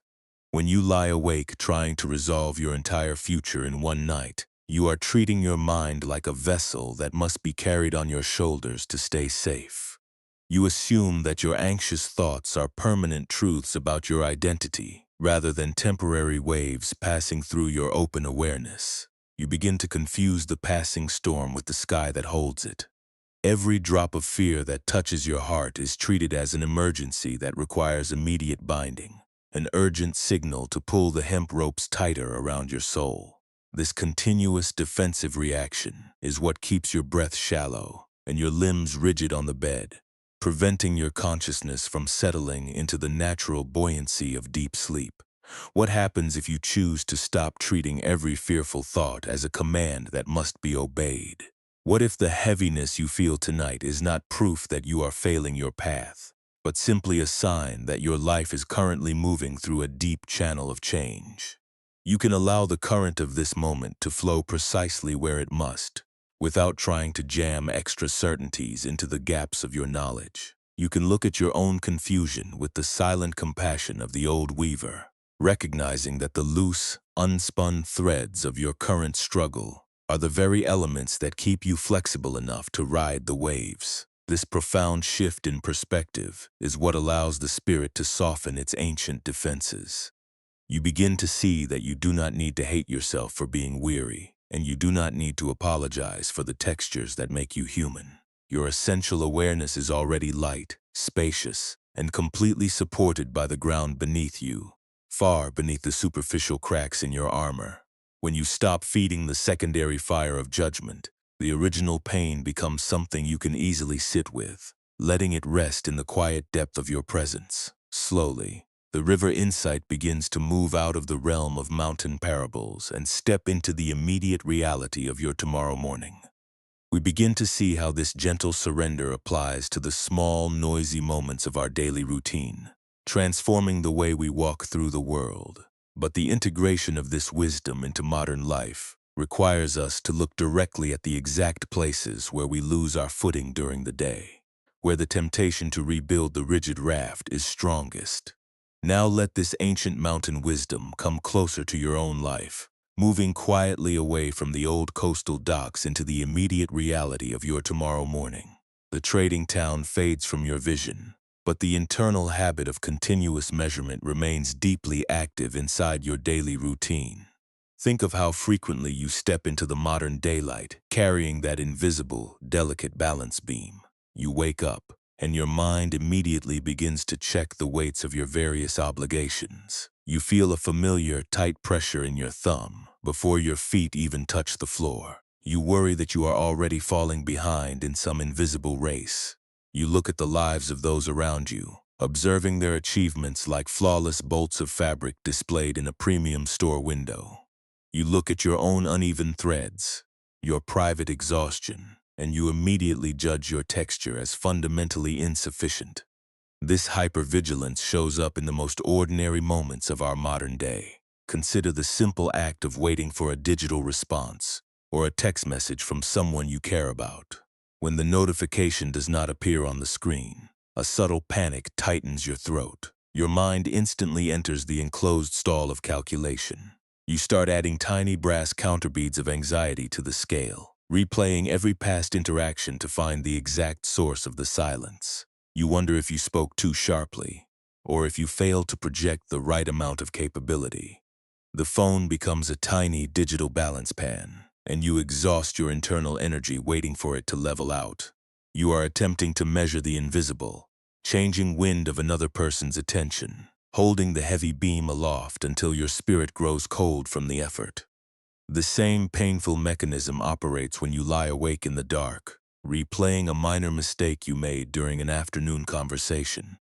When you lie awake trying to resolve your entire future in one night, You are treating your mind like a vessel that must be carried on your shoulders to stay safe. You assume that your anxious thoughts are permanent truths about your identity, rather than temporary waves passing through your open awareness. You begin to confuse the passing storm with the sky that holds it. Every drop of fear that touches your heart is treated as an emergency that requires immediate binding, an urgent signal to pull the hemp ropes tighter around your soul. This continuous defensive reaction is what keeps your breath shallow and your limbs rigid on the bed, preventing your consciousness from settling into the natural buoyancy of deep sleep. What happens if you choose to stop treating every fearful thought as a command that must be obeyed? What if the heaviness you feel tonight is not proof that you are failing your path, but simply a sign that your life is currently moving through a deep channel of change? You can allow the current of this moment to flow precisely where it must, without trying to jam extra certainties into the gaps of your knowledge. You can look at your own confusion with the silent compassion of the old weaver, recognizing that the loose, unspun threads of your current struggle are the very elements that keep you flexible enough to ride the waves. This profound shift in perspective is what allows the spirit to soften its ancient defenses. You begin to see that you do not need to hate yourself for being weary, and you do not need to apologize for the textures that make you human. Your essential awareness is already light, spacious, and completely supported by the ground beneath you, far beneath the superficial cracks in your armor. When you stop feeding the secondary fire of judgment, the original pain becomes something you can easily sit with, letting it rest in the quiet depth of your presence. Slowly, the river insight begins to move out of the realm of mountain parables and step into the immediate reality of your tomorrow morning. We begin to see how this gentle surrender applies to the small, noisy moments of our daily routine, transforming the way we walk through the world. But the integration of this wisdom into modern life requires us to look directly at the exact places where we lose our footing during the day, where the temptation to rebuild the rigid raft is strongest. Now let this ancient mountain wisdom come closer to your own life, moving quietly away from the old coastal docks into the immediate reality of your tomorrow morning. The trading town fades from your vision, but the internal habit of continuous measurement remains deeply active inside your daily routine. Think of how frequently you step into the modern daylight, carrying that invisible, delicate balance beam. You wake up, and your mind immediately begins to check the weights of your various obligations. You feel a familiar, tight pressure in your thumb before your feet even touch the floor. You worry that you are already falling behind in some invisible race. You look at the lives of those around you, observing their achievements like flawless bolts of fabric displayed in a premium store window. You look at your own uneven threads, your private exhaustion, and you immediately judge your texture as fundamentally insufficient. This hypervigilance shows up in the most ordinary moments of our modern day. Consider the simple act of waiting for a digital response or a text message from someone you care about. When the notification does not appear on the screen, a subtle panic tightens your throat. Your mind instantly enters the enclosed stall of calculation. You start adding tiny brass counterbeads of anxiety to the scale, replaying every past interaction to find the exact source of the silence. You wonder if you spoke too sharply, or if you failed to project the right amount of capability. The phone becomes a tiny digital balance pan, and you exhaust your internal energy waiting for it to level out. You are attempting to measure the invisible, changing wind of another person's attention, holding the heavy beam aloft until your spirit grows cold from the effort. The same painful mechanism operates when you lie awake in the dark, replaying a minor mistake you made during an afternoon conversation.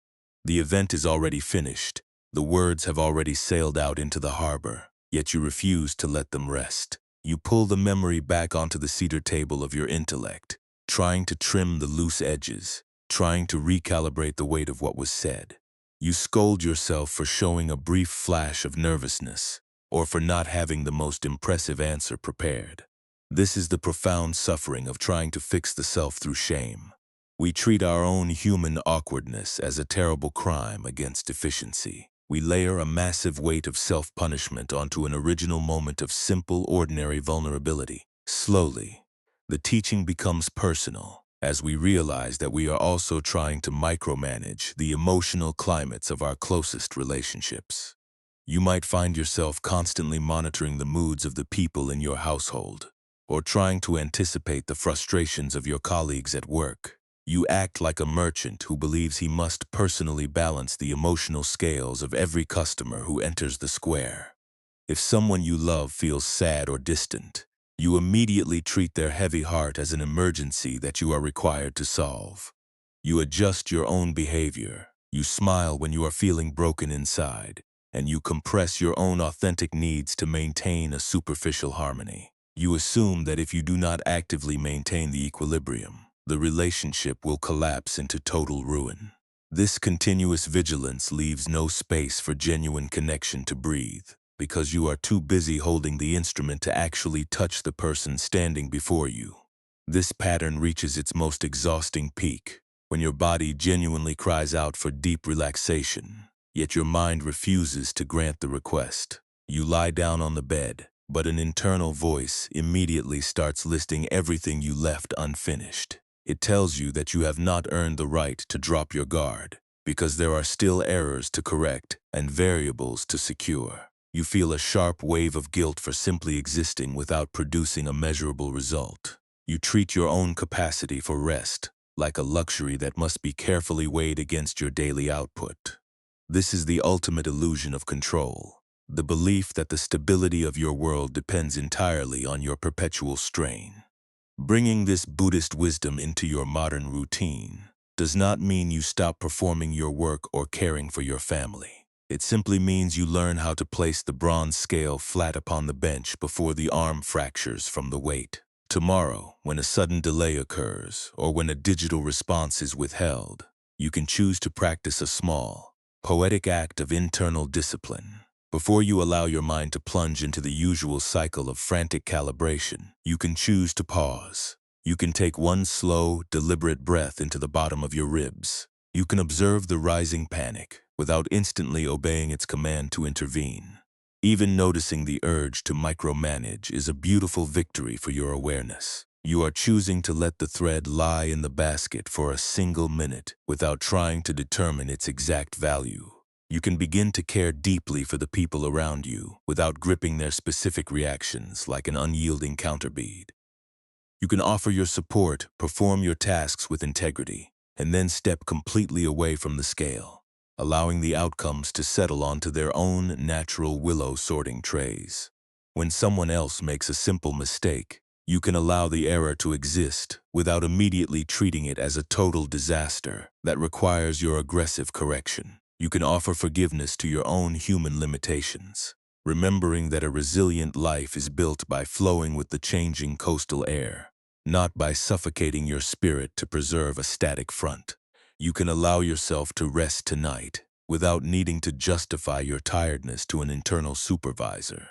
The event is already finished. The words have already sailed out into the harbor, yet you refuse to let them rest. You pull the memory back onto the cedar table of your intellect, trying to trim the loose edges, trying to recalibrate the weight of what was said. You scold yourself for showing a brief flash of nervousness, or for not having the most impressive answer prepared. This is the profound suffering of trying to fix the self through shame. We treat our own human awkwardness as a terrible crime against efficiency. we layer a massive weight of self-punishment onto an original moment of simple, ordinary vulnerability. Slowly, the teaching becomes personal, as we realize that we are also trying to micromanage the emotional climates of our closest relationships. You might find yourself constantly monitoring the moods of the people in your household, or trying to anticipate the frustrations of your colleagues at work. You act like a merchant who believes he must personally balance the emotional scales of every customer who enters the square. If someone you love feels sad or distant, you immediately treat their heavy heart as an emergency that you are required to solve. You adjust your own behavior, you smile when you are feeling broken inside, and you compress your own authentic needs to maintain a superficial harmony. You assume that if you do not actively maintain the equilibrium, the relationship will collapse into total ruin. This continuous vigilance leaves no space for genuine connection to breathe, because you are too busy holding the instrument to actually touch the person standing before you. This pattern reaches its most exhausting peak when your body genuinely cries out for deep relaxation, yet your mind refuses to grant the request. You lie down on the bed, but an internal voice immediately starts listing everything you left unfinished. It tells you that you have not earned the right to drop your guard, because there are still errors to correct and variables to secure. You feel a sharp wave of guilt for simply existing without producing a measurable result. You treat your own capacity for rest like a luxury that must be carefully weighed against your daily output. This is the ultimate illusion of control, the belief that the stability of your world depends entirely on your perpetual strain. Bringing this Buddhist wisdom into your modern routine does not mean you stop performing your work or caring for your family. It simply means you learn how to place the bronze scale flat upon the bench before the arm fractures from the weight. Tomorrow, when a sudden delay occurs, or when a digital response is withheld, you can choose to practice a small, poetic act of internal discipline. Before you allow your mind to plunge into the usual cycle of frantic calibration, you can choose to pause. You can take one slow, deliberate breath into the bottom of your ribs. You can observe the rising panic without instantly obeying its command to intervene. Even noticing the urge to micromanage is a beautiful victory for your awareness. You are choosing to let the thread lie in the basket for a single minute without trying to determine its exact value. You can begin to care deeply for the people around you without gripping their specific reactions like an unyielding counterbead. You can offer your support, perform your tasks with integrity, and then step completely away from the scale, allowing the outcomes to settle onto their own natural willow sorting trays. When someone else makes a simple mistake, you can allow the error to exist without immediately treating it as a total disaster that requires your aggressive correction. You can offer forgiveness to your own human limitations, remembering that a resilient life is built by flowing with the changing coastal air, not by suffocating your spirit to preserve a static front. You can allow yourself to rest tonight without needing to justify your tiredness to an internal supervisor,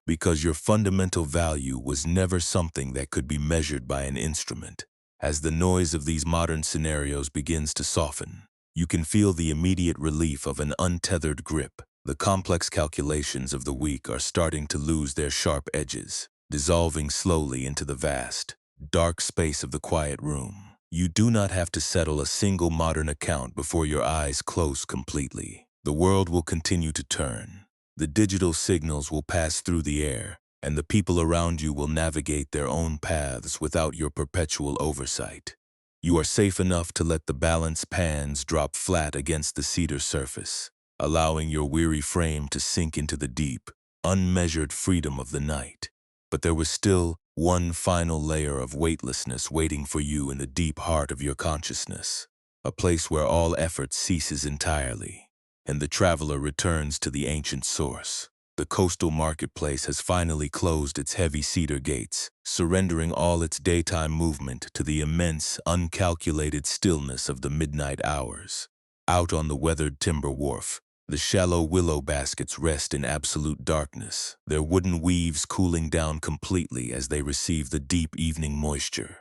because your fundamental value was never something that could be measured by an instrument. As the noise of these modern scenarios begins to soften, you can feel the immediate relief of an untethered grip. The complex calculations of the week are starting to lose their sharp edges, dissolving slowly into the vast, dark space of the quiet room. You do not have to settle a single modern account before your eyes close completely. The world will continue to turn. The digital signals will pass through the air, and the people around you will navigate their own paths without your perpetual oversight. You are safe enough to let the balance pans drop flat against the cedar surface, allowing your weary frame to sink into the deep, unmeasured freedom of the night. But there was still one final layer of weightlessness waiting for you in the deep heart of your consciousness, a place where all effort ceases entirely, and the traveler returns to the ancient source. The coastal marketplace has finally closed its heavy cedar gates, surrendering all its daytime movement to the immense, uncalculated stillness of the midnight hours. Out on the weathered timber wharf, the shallow willow baskets rest in absolute darkness, their wooden weaves cooling down completely as they receive the deep evening moisture.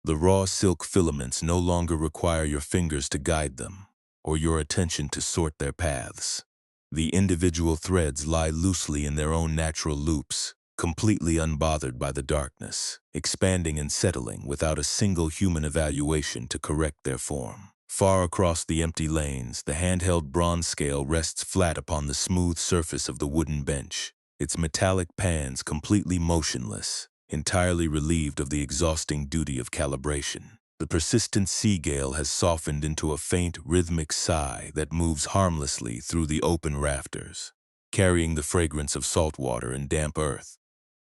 The raw silk filaments no longer require your fingers to guide them, or your attention to sort their paths. The individual threads lie loosely in their own natural loops, completely unbothered by the darkness, expanding and settling without a single human evaluation to correct their form. Far across the empty lanes, the handheld bronze scale rests flat upon the smooth surface of the wooden bench, its metallic pans completely motionless, entirely relieved of the exhausting duty of calibration. The persistent sea gale has softened into a faint, rhythmic sigh that moves harmlessly through the open rafters, carrying the fragrance of salt water and damp earth.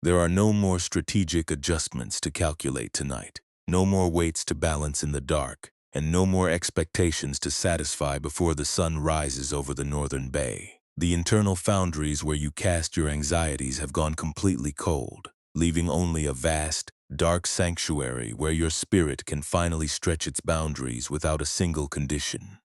There are no more strategic adjustments to calculate tonight, no more weights to balance in the dark, and no more expectations to satisfy before the sun rises over the northern bay. The internal foundries where you cast your anxieties have gone completely cold, leaving only a vast, dark sanctuary where your spirit can finally stretch its boundaries without a single condition.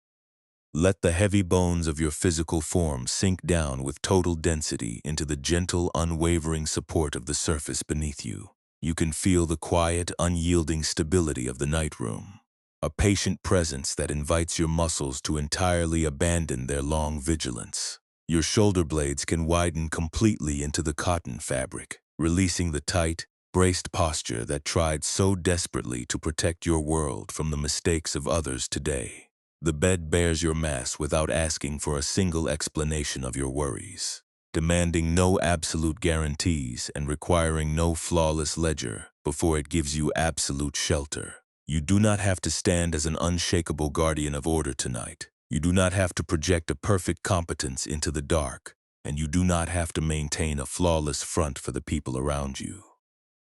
Let the heavy bones of your physical form sink down with total density into the gentle, unwavering support of the surface beneath you. You can feel the quiet, unyielding stability of the night room, a patient presence that invites your muscles to entirely abandon their long vigilance. Your shoulder blades can widen completely into the cotton fabric, releasing the tight, braced posture that tried so desperately to protect your world from the mistakes of others today. The bed bears your mass without asking for a single explanation of your worries, demanding no absolute guarantees and requiring no flawless ledger before it gives you absolute shelter. You do not have to stand as an unshakable guardian of order tonight. You do not have to project a perfect competence into the dark, and you do not have to maintain a flawless front for the people around you.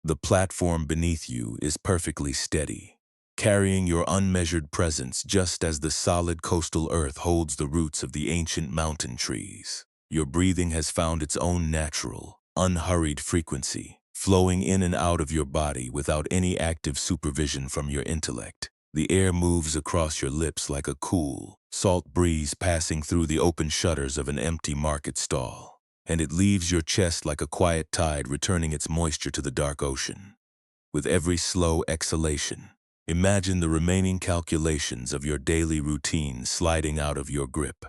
The platform beneath you is perfectly steady, carrying your unmeasured presence just as the solid coastal earth holds the roots of the ancient mountain trees. Your breathing has found its own natural, unhurried frequency, flowing in and out of your body without any active supervision from your intellect. The air moves across your lips like a cool, salt breeze passing through the open shutters of an empty market stall, and it leaves your chest like a quiet tide returning its moisture to the dark ocean. With every slow exhalation, imagine the remaining calculations of your daily routine sliding out of your grip.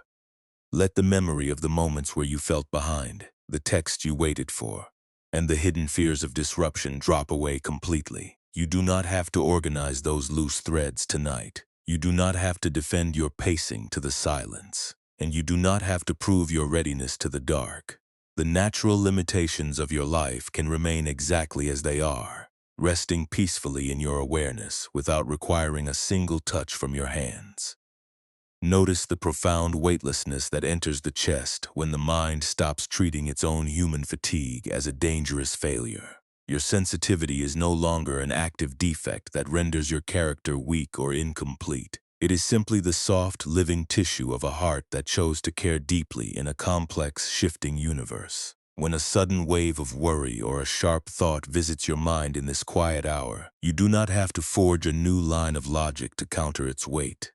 Let the memory of the moments where you felt behind, the text you waited for, and the hidden fears of disruption drop away completely. You do not have to organize those loose threads tonight. You do not have to defend your pacing to the silence, and you do not have to prove your readiness to the dark. The natural limitations of your life can remain exactly as they are, resting peacefully in your awareness without requiring a single touch from your hands. Notice the profound weightlessness that enters the chest when the mind stops treating its own human fatigue as a dangerous failure. Your sensitivity is no longer an active defect that renders your character weak or incomplete. It is simply the soft, living tissue of a heart that chose to care deeply in a complex, shifting universe. When a sudden wave of worry or a sharp thought visits your mind in this quiet hour, you do not have to forge a new line of logic to counter its weight.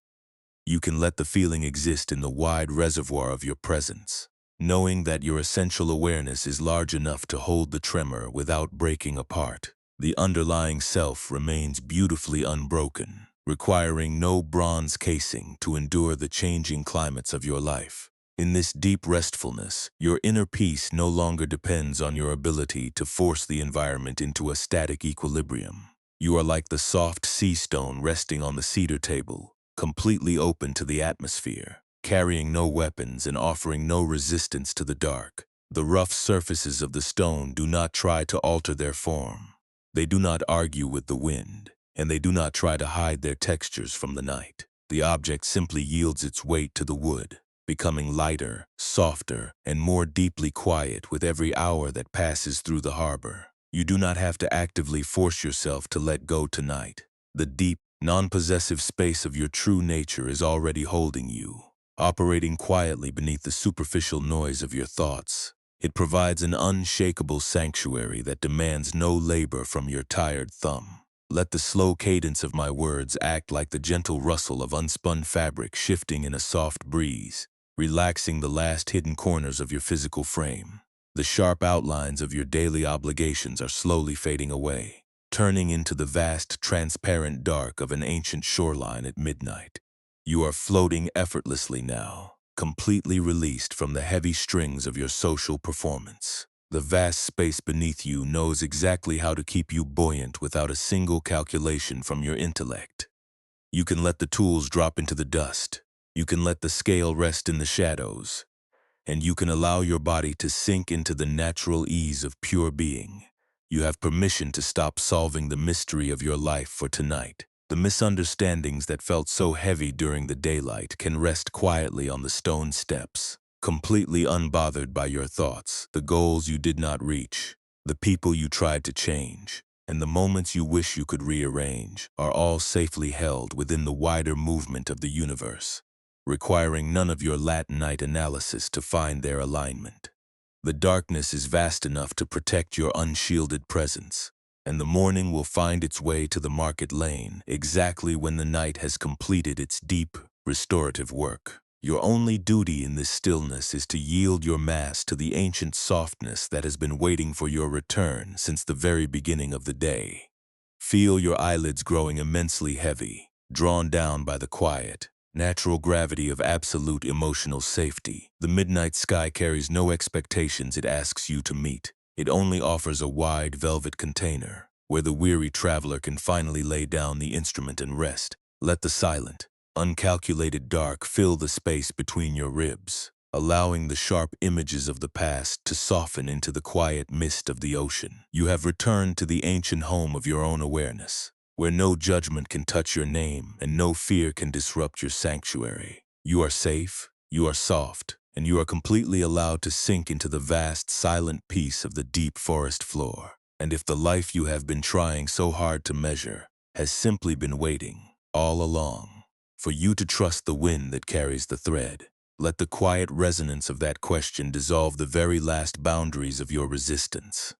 You can let the feeling exist in the wide reservoir of your presence, knowing that your essential awareness is large enough to hold the tremor without breaking apart. The underlying self remains beautifully unbroken, requiring no bronze casing to endure the changing climates of your life. In this deep restfulness, your inner peace no longer depends on your ability to force the environment into a static equilibrium. You are like the soft sea stone resting on the cedar table, completely open to the atmosphere, carrying no weapons and offering no resistance to the dark. The rough surfaces of the stone do not try to alter their form. They do not argue with the wind, and they do not try to hide their textures from the night. The object simply yields its weight to the wood, becoming lighter, softer, and more deeply quiet with every hour that passes through the harbor. You do not have to actively force yourself to let go tonight. The deep, non-possessive space of your true nature is already holding you, operating quietly beneath the superficial noise of your thoughts. It provides an unshakable sanctuary that demands no labor from your tired thumb. Let the slow cadence of my words act like the gentle rustle of unspun fabric shifting in a soft breeze, relaxing the last hidden corners of your physical frame. The sharp outlines of your daily obligations are slowly fading away, turning into the vast, transparent dark of an ancient shoreline at midnight. You are floating effortlessly now, completely released from the heavy strings of your social performance. The vast space beneath you knows exactly how to keep you buoyant without a single calculation from your intellect. You can let the tools drop into the dust. You can let the scale rest in the shadows. And you can allow your body to sink into the natural ease of pure being. You have permission to stop solving the mystery of your life for tonight. The misunderstandings that felt so heavy during the daylight can rest quietly on the stone steps, completely unbothered by your thoughts, the goals you did not reach, the people you tried to change, and the moments you wish you could rearrange are all safely held within the wider movement of the universe, requiring none of your Latinite analysis to find their alignment. The darkness is vast enough to protect your unshielded presence, and the morning will find its way to the market lane exactly when the night has completed its deep, restorative work. Your only duty in this stillness is to yield your mass to the ancient softness that has been waiting for your return since the very beginning of the day. Feel your eyelids growing immensely heavy, drawn down by the quiet, natural gravity of absolute emotional safety. The midnight sky carries no expectations it asks you to meet. It only offers a wide velvet container where the weary traveler can finally lay down the instrument and rest. Let the silent, uncalculated dark fill the space between your ribs, allowing the sharp images of the past to soften into the quiet mist of the ocean. You have returned to the ancient home of your own awareness, where no judgment can touch your name and no fear can disrupt your sanctuary. You are safe, you are soft, and you are completely allowed to sink into the vast, silent peace of the deep forest floor. And if the life you have been trying so hard to measure has simply been waiting, all along, for you to trust the wind that carries the thread, let the quiet resonance of that question dissolve the very last boundaries of your resistance.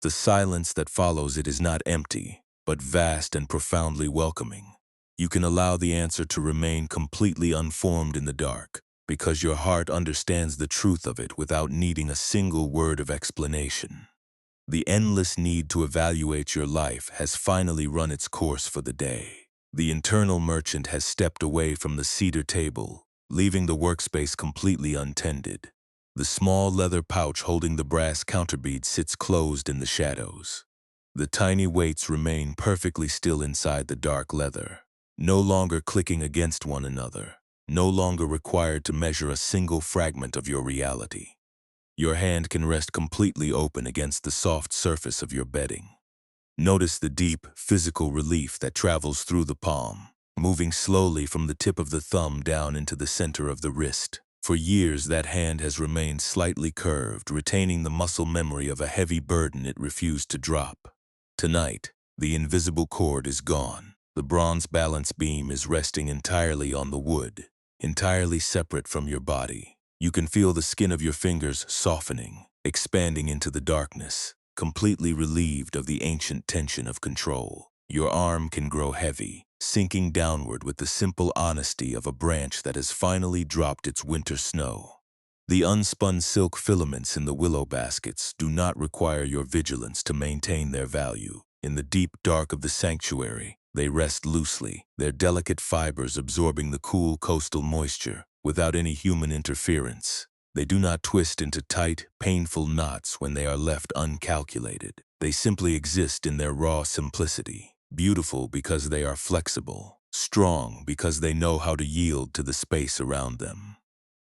The silence that follows it is not empty, but vast and profoundly welcoming. You can allow the answer to remain completely unformed in the dark, because your heart understands the truth of it without needing a single word of explanation. The endless need to evaluate your life has finally run its course for the day. The internal merchant has stepped away from the cedar table, leaving the workspace completely untended. The small leather pouch holding the brass counterbead sits closed in the shadows. The tiny weights remain perfectly still inside the dark leather, no longer clicking against one another, no longer required to measure a single fragment of your reality. Your hand can rest completely open against the soft surface of your bedding. Notice the deep, physical relief that travels through the palm, moving slowly from the tip of the thumb down into the center of the wrist. For years, that hand has remained slightly curved, retaining the muscle memory of a heavy burden it refused to drop. Tonight, the invisible cord is gone. The bronze balance beam is resting entirely on the wood, entirely separate from your body. You can feel the skin of your fingers softening, expanding into the darkness, completely relieved of the ancient tension of control. Your arm can grow heavy, sinking downward with the simple honesty of a branch that has finally dropped its winter snow. The unspun silk filaments in the willow baskets do not require your vigilance to maintain their value. In the deep dark of the sanctuary, they rest loosely, their delicate fibers absorbing the cool coastal moisture without any human interference. They do not twist into tight, painful knots when they are left uncalculated. They simply exist in their raw simplicity, beautiful because they are flexible, strong because they know how to yield to the space around them.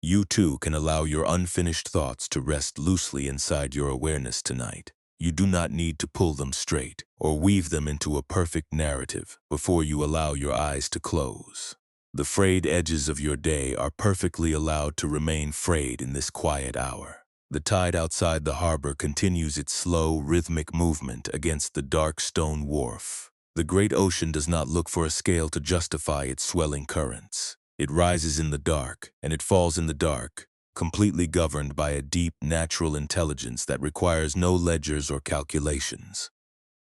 You too can allow your unfinished thoughts to rest loosely inside your awareness tonight. You do not need to pull them straight or weave them into a perfect narrative before you allow your eyes to close. The frayed edges of your day are perfectly allowed to remain frayed in this quiet hour. The tide outside the harbor continues its slow, rhythmic movement against the dark stone wharf. The great ocean does not look for a scale to justify its swelling currents. It rises in the dark, and it falls in the dark, completely governed by a deep, natural intelligence that requires no ledgers or calculations.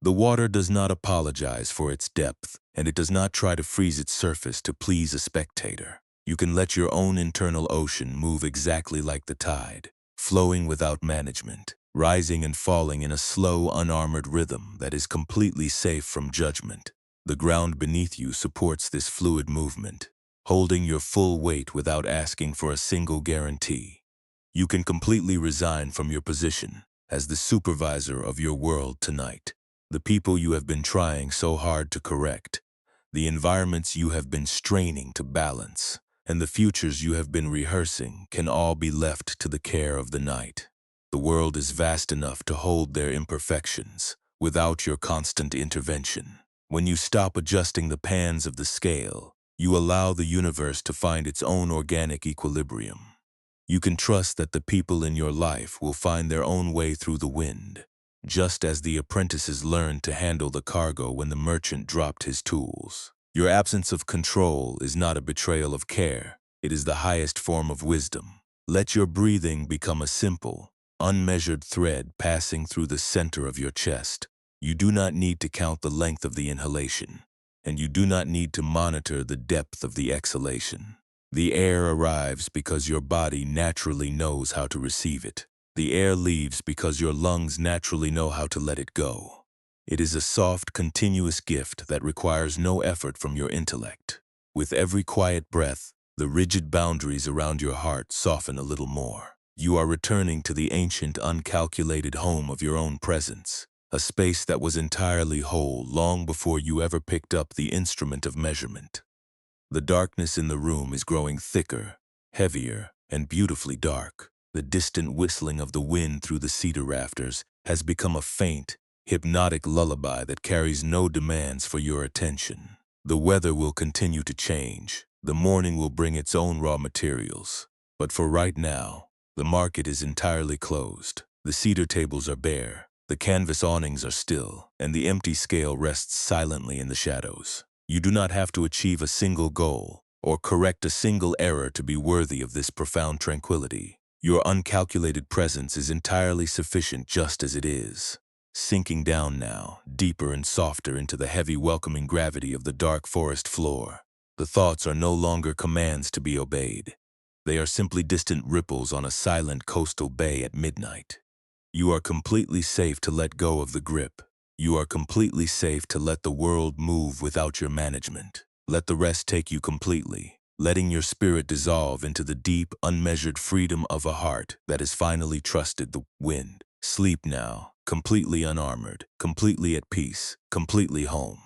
The water does not apologize for its depth, and it does not try to freeze its surface to please a spectator. You can let your own internal ocean move exactly like the tide, flowing without management, rising and falling in a slow, unarmored rhythm that is completely safe from judgment. The ground beneath you supports this fluid movement, holding your full weight without asking for a single guarantee. You can completely resign from your position as the supervisor of your world tonight. The people you have been trying so hard to correct, the environments you have been straining to balance, and the futures you have been rehearsing can all be left to the care of the night. The world is vast enough to hold their imperfections without your constant intervention. When you stop adjusting the pans of the scale, you allow the universe to find its own organic equilibrium. You can trust that the people in your life will find their own way through the wind, just as the apprentices learned to handle the cargo when the merchant dropped his tools. Your absence of control is not a betrayal of care, it is the highest form of wisdom. Let your breathing become a simple, unmeasured thread passing through the center of your chest. You do not need to count the length of the inhalation, and you do not need to monitor the depth of the exhalation. The air arrives because your body naturally knows how to receive it. The air leaves because your lungs naturally know how to let it go. It is a soft, continuous gift that requires no effort from your intellect. With every quiet breath, the rigid boundaries around your heart soften a little more. You are returning to the ancient, uncalculated home of your own presence, a space that was entirely whole long before you ever picked up the instrument of measurement. The darkness in the room is growing thicker, heavier, and beautifully dark. The distant whistling of the wind through the cedar rafters has become a faint, hypnotic lullaby that carries no demands for your attention. The weather will continue to change. The morning will bring its own raw materials. But for right now, the market is entirely closed. The cedar tables are bare, the canvas awnings are still, and the empty scale rests silently in the shadows. You do not have to achieve a single goal or correct a single error to be worthy of this profound tranquility. Your uncalculated presence is entirely sufficient just as it is. Sinking down now, deeper and softer into the heavy welcoming gravity of the dark forest floor. The thoughts are no longer commands to be obeyed. They are simply distant ripples on a silent coastal bay at midnight. You are completely safe to let go of the grip. You are completely safe to let the world move without your management. Let the rest take you completely, letting your spirit dissolve into the deep, unmeasured freedom of a heart that has finally trusted the wind. Sleep now, completely unarmored, completely at peace, completely home.